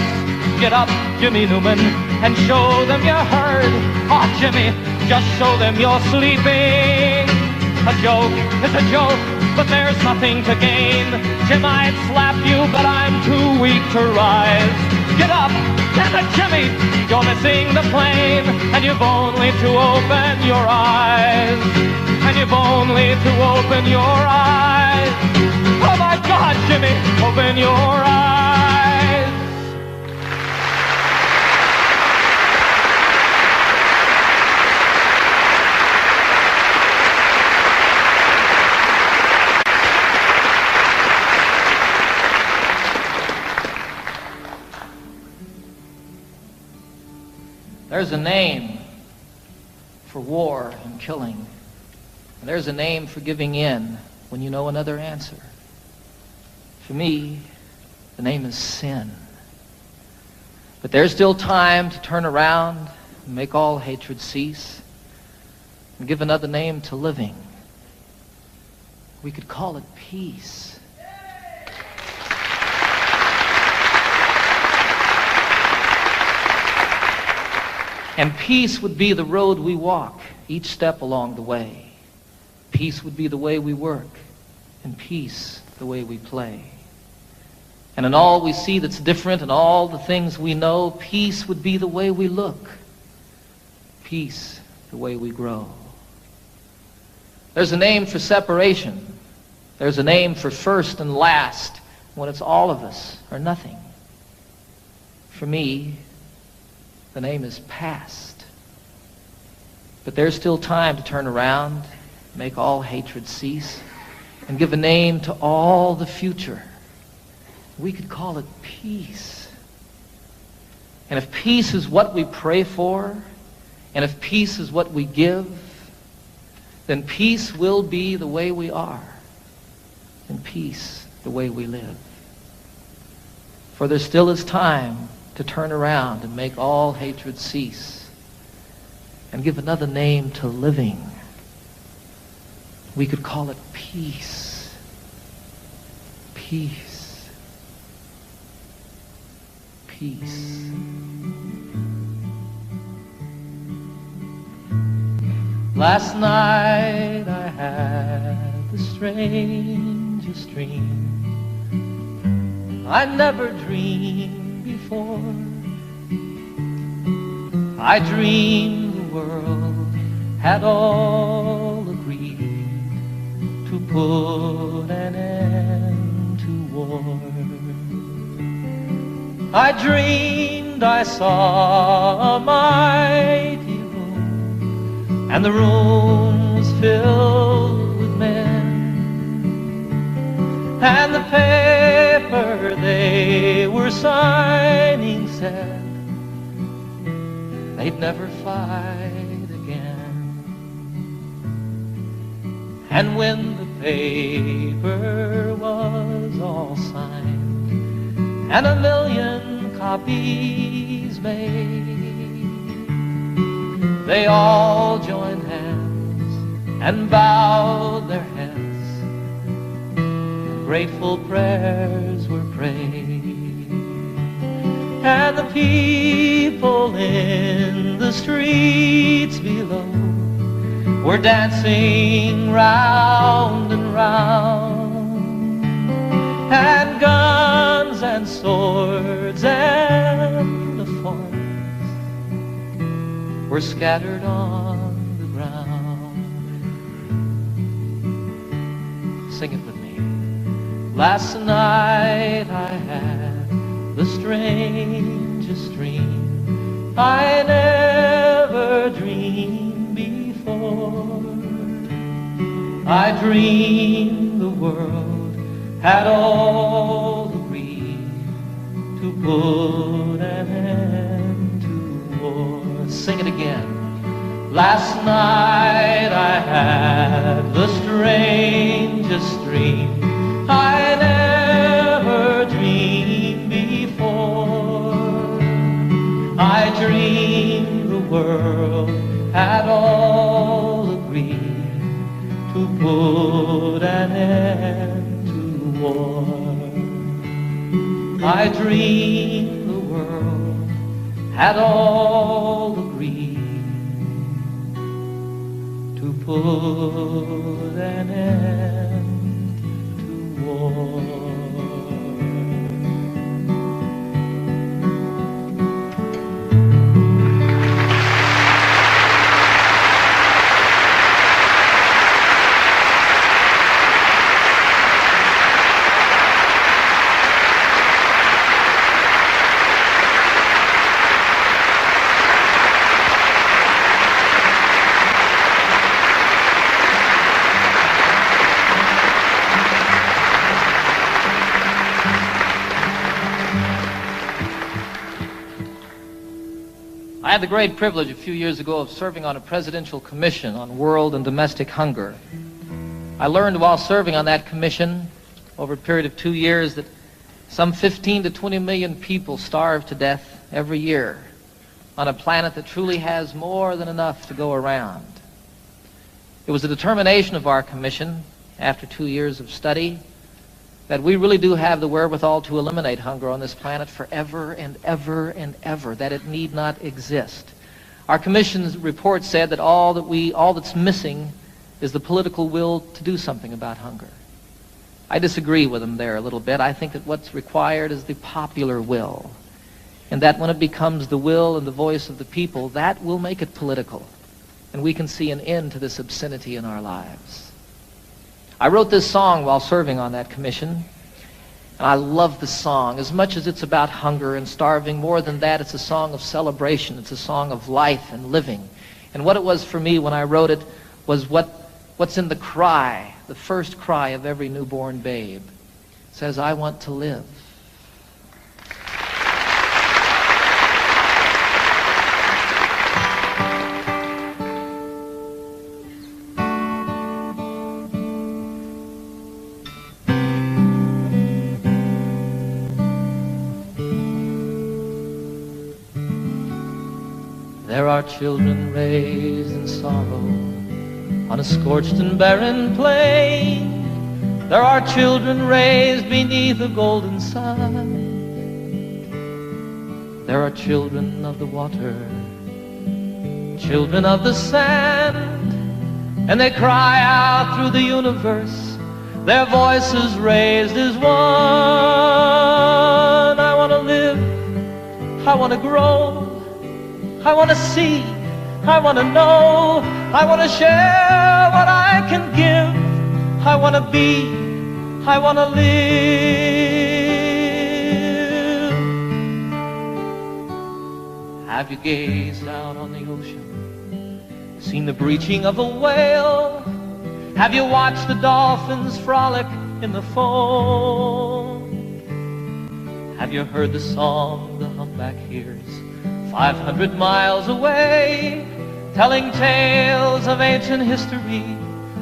Get up, Jimmy Newman, and show them you heard. Oh, Jimmy, just show them you're sleeping. A joke is a joke, but there's nothing to gain. Jim, I'd slap you, but I'm too weak to rise. Get up, damn it, Jimmy, you're missing the plane, and you've only to open your eyes. And you've only to open your eyes. Oh my God, Jimmy, open your eyes. There's a name for war and killing. And there's a name for giving in when you know another answer. For me, the name is sin. But there's still time to turn around and make all hatred cease and give another name to living. We could call it peace. And peace would be the road we walk each step along the way. Peace would be the way we work, and peace the way we play. And in all we see that's different and all the things we know, peace would be the way we look. Peace the way we grow. There's a name for separation. There's a name for first and last when it's all of us or nothing. For me, the name is past. But there's still time to turn around, make all hatred cease, and give a name to all the future. We could call it peace. And if peace is what we pray for, and if peace is what we give, then peace will be the way we are, and peace the way we live. For there still is time to turn around and make all hatred cease and give another name to living. We could call it peace. Peace. Peace. Last night I had the strangest dream. I never dreamed before. I dreamed the world had all agreed to put an end to war. I dreamed I saw a mighty room, and the room was filled with men, and the paper they were signing said they'd never fight again. And when the paper was all signed and 1,000,000 copies made, they all joined hands and bowed their heads, and grateful prayers were prayed. And the people in the streets below were dancing round and round, and guns and swords and the forms were scattered on the ground. Sing it with me. Last night I had the strangest dream. I never dreamed before. I dreamed the world had all agreed to put an end to war. Sing it again. Last night I had the strangest dream. I never dreamed before. I dreamed the world had all agreed to put an end to war. I dreamed the world had all agreed to put an end to war. had the great privilege a few years ago of serving on a presidential commission on world and domestic hunger. I learned while serving on that commission over a period of 2 years that some 15 to 20 million people starve to death every year on a planet that truly has more than enough to go around. It was the determination of our commission, after 2 years of study, that we really do have the wherewithal to eliminate hunger on this planet forever and ever and ever, that it need not exist. Our commission's report said that all that's missing is the political will to do something about hunger. I disagree with them there a little bit. I think that what's required is the popular will, and that when it becomes the will and the voice of the people, that will make it political, and we can see an end to this obscenity in our lives. I wrote this song while serving on that commission, and I love the song. As much as it's about hunger and starving, more than that, it's a song of celebration. It's a song of life and living. And what it was for me when I wrote it was what's in the cry, the first cry of every newborn babe. It says, I want to live. There are children raised in sorrow on a scorched and barren plain. There are children raised beneath a golden sun. There are children of the water, children of the sand, and they cry out through the universe, their voices raised as one. I want to live, I want to grow, I want to see, I want to know, I want to share what I can give, I want to be, I want to live. Have you gazed out on the ocean, seen the breaching of a whale? Have you watched the dolphins frolic in the foam? Have you heard the song the humpback hears 500 miles away, telling tales of ancient history,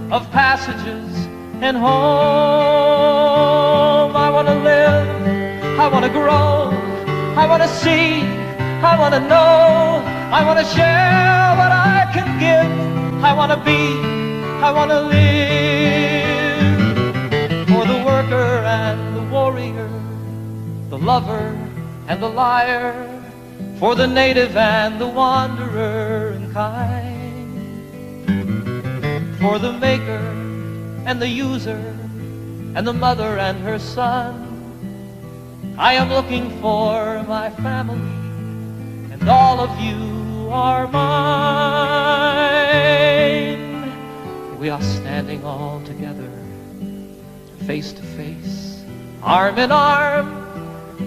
of passages and home? I want to live, I want to grow, I want to see, I want to know, I want to share what I can give, I want to be, I want to live. For the worker and the warrior, the lover and the liar, for the native and the wanderer and kind, for the maker and the user and the mother and her son, I am looking for my family, and all of you are mine. We are standing all together, face to face, arm in arm.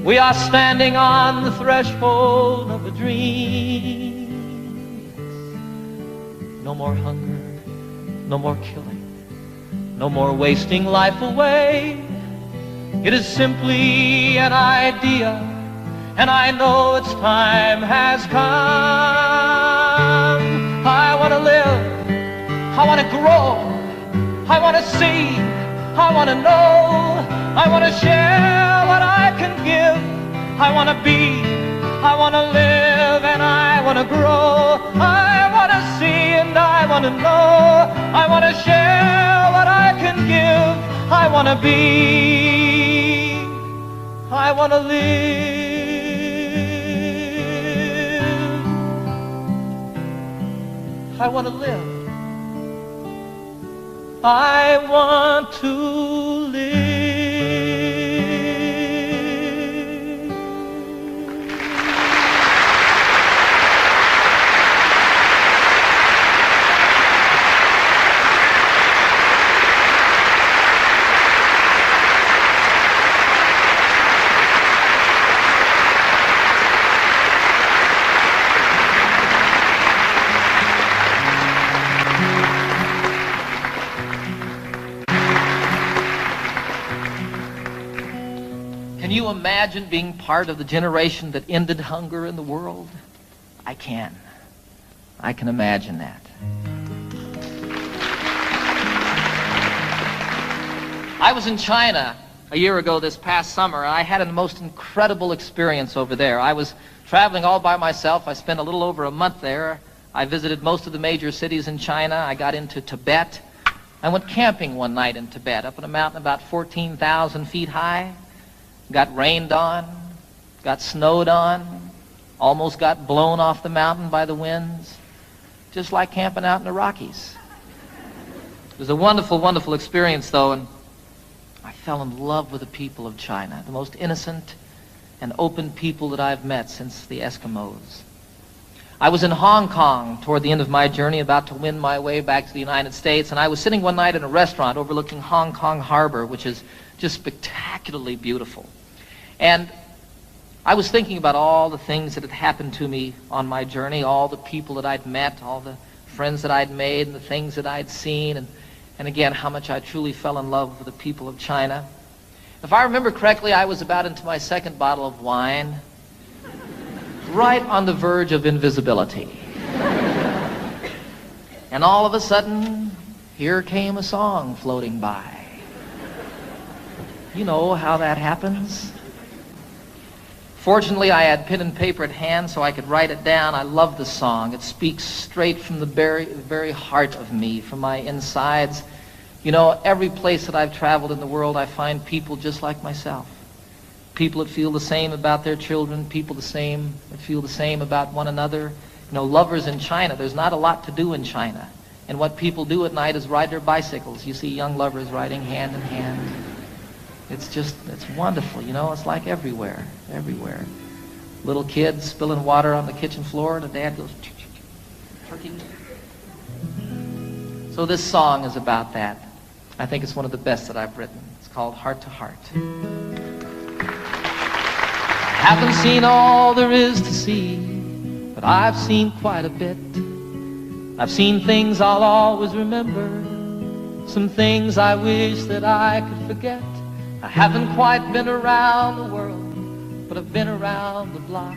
We are standing on the threshold of a dream. No more hunger, no more killing, no more wasting life away. It is simply an idea, and I know its time has come. I want to live, I want to grow, I want to see, I want to know, I want to share what I can give, I want to be, I want to live, and I want to grow, I want to see and I want to know, I want to share what I can give, I want to be, I want to live, I want to live, I want to live. Can you imagine being part of the generation that ended hunger in the world? I can. I can imagine that. I was in China a year ago this past summer, and I had a most incredible experience over there. I was traveling all by myself. I spent a little over a month there. I visited most of the major cities in China. I got into Tibet. I went camping one night in Tibet, up on a mountain about 14,000 feet high. Got rained on, got snowed on, almost got blown off the mountain by the winds, just like camping out in the Rockies. It was a wonderful, wonderful experience, though, and I fell in love with the people of China, the most innocent and open people that I've met since the Eskimos. I was in Hong Kong toward the end of my journey, about to win my way back to the United States, and I was sitting one night in a restaurant overlooking Hong Kong Harbor, which is just spectacularly beautiful. And I was thinking about all the things that had happened to me on my journey, all the people that I'd met, all the friends that I'd made, and the things that I'd seen, and again, how much I truly fell in love with the people of China. If I remember correctly, I was about into my second bottle of wine, right on the verge of invisibility. And all of a sudden, here came a song floating by. You know how that happens. Fortunately, I had pen and paper at hand so I could write it down. I love the song. It speaks straight from the very heart of me, from my insides. You know, every place that I've traveled in the world, I find people just like myself. People that feel the same about their children, people that feel the same about one another. You know, lovers in China, there's not a lot to do in China. And what people do at night is ride their bicycles. You see young lovers riding hand in hand. It's wonderful, you know, it's like everywhere. Little kids spilling water on the kitchen floor, and the dad goes, turkey. So this song is about that. I think it's one of the best that I've written. It's called Heart to Heart. I haven't seen all there is to see, but I've seen quite a bit. I've seen things I'll always remember, some things I wish that I could forget. I haven't quite been around the world, but I've been around the block.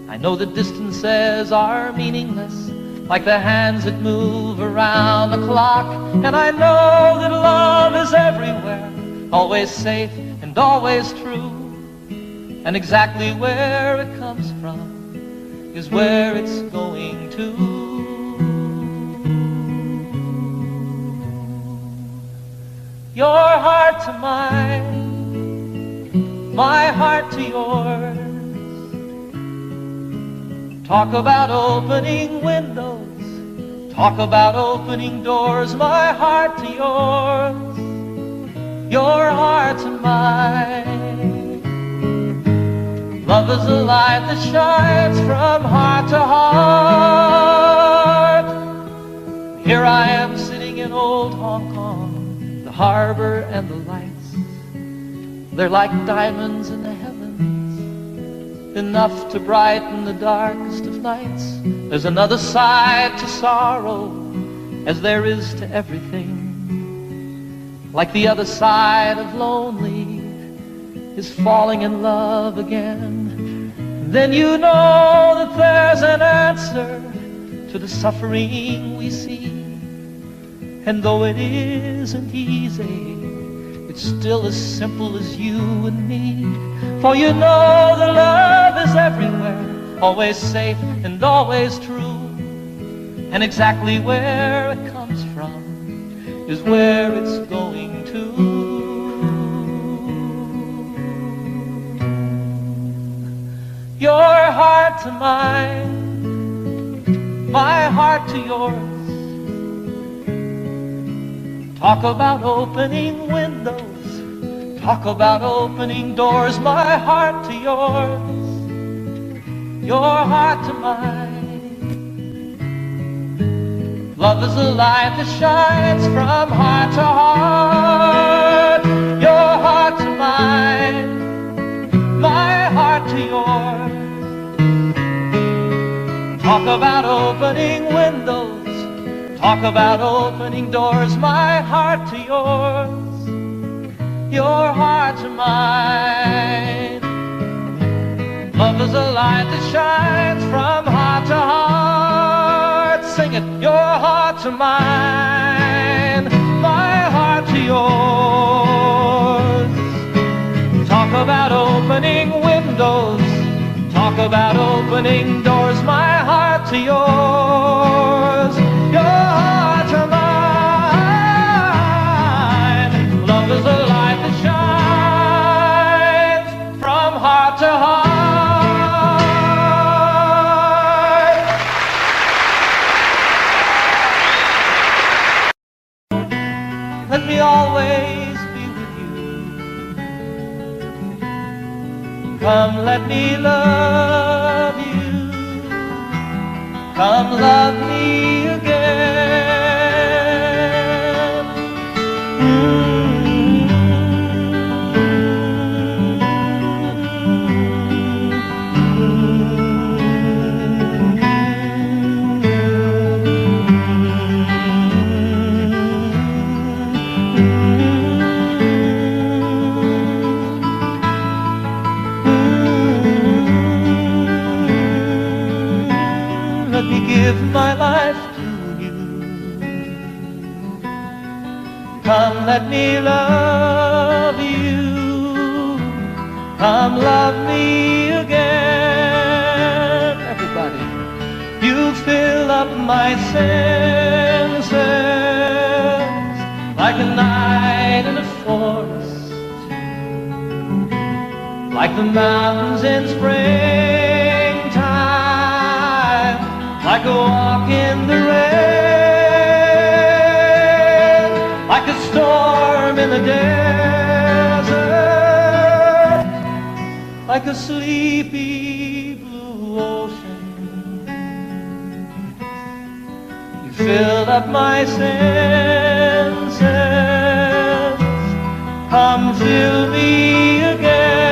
I know that distances are meaningless, like the hands that move around the clock. And I know that love is everywhere, always safe and always true. And exactly where it comes from is where it's going to. Your heart to mine, my heart to yours. Talk about opening windows, talk about opening doors. My heart to yours, your heart to mine. Love is a light that shines from heart to heart. Here I am sitting in old Hong Kong, the harbor and the lights, they're like diamonds in the heavens, enough to brighten the darkest of nights. There's another side to sorrow, as there is to everything. Like the other side of lonely is falling in love again. Then you know that there's an answer to the suffering we see. And though it isn't easy, it's still as simple as you and me. For you know that love is everywhere, always safe and always true. And exactly where it comes from is where it's going to. Your heart to mine, my heart to yours. Talk about opening windows, talk about opening doors. My heart to yours, your heart to mine. Love is a light that shines from heart to heart. Your heart to mine, my heart to yours. Talk about opening windows, talk about opening doors. My heart to yours, your heart to mine. Love is a light that shines from to heart, sing it, your heart to mine, my heart to yours. Talk about opening windows, talk about opening doors, my heart to yours, your heart to mine. Love is a light that shines from heart to heart. Let me always be with you. Come, let me love you. Come, love me again. Let me give my life to you. Come, let me love you. Come, love me again. Everybody, you fill up my senses like a night in a forest, like the mountains in springtime, like a walk in the rain, like a storm in the desert, like a sleepy blue ocean. You filled up my senses. Come fill me again.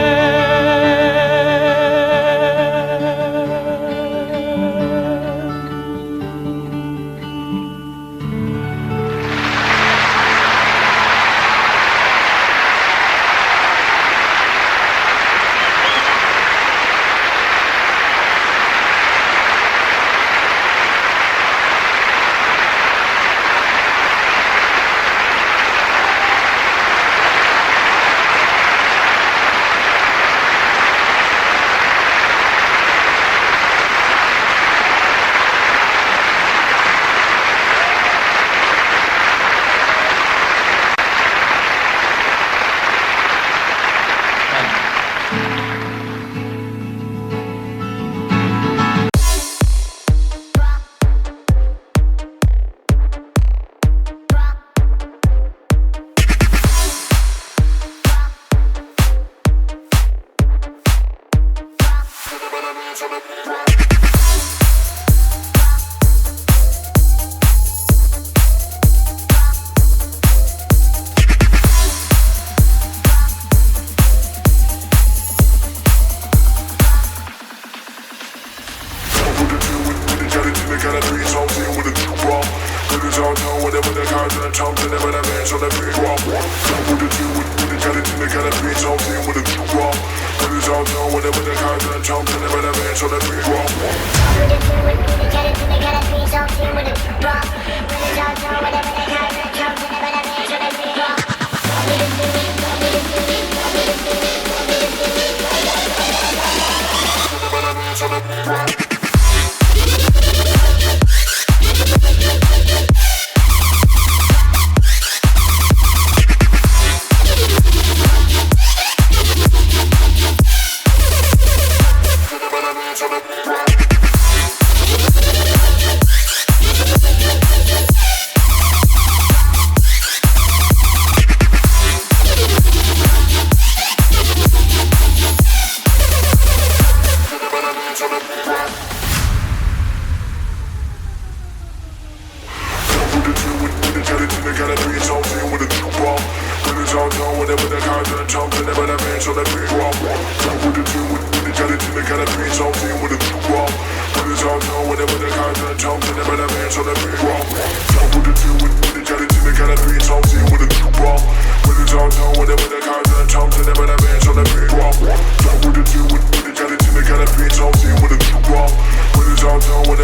Don't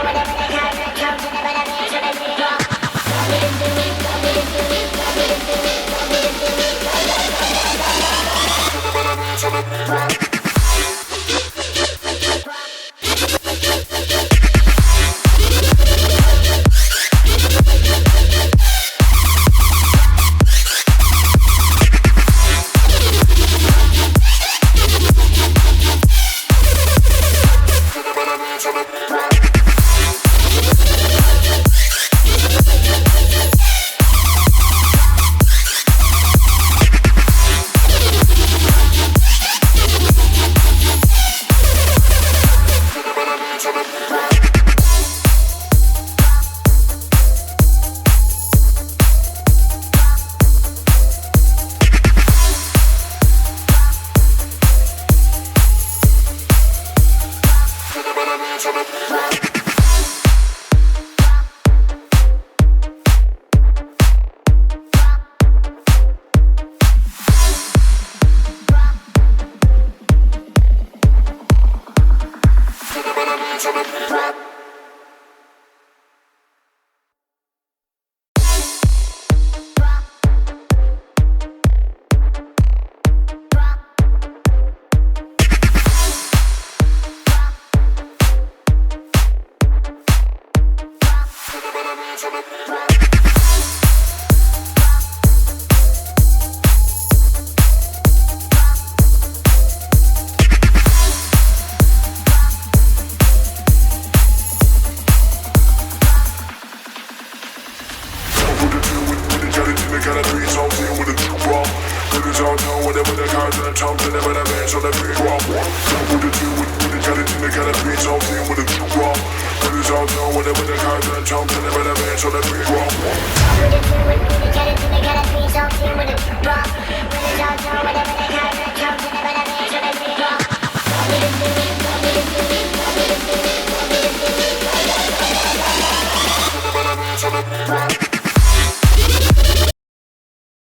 Whatever the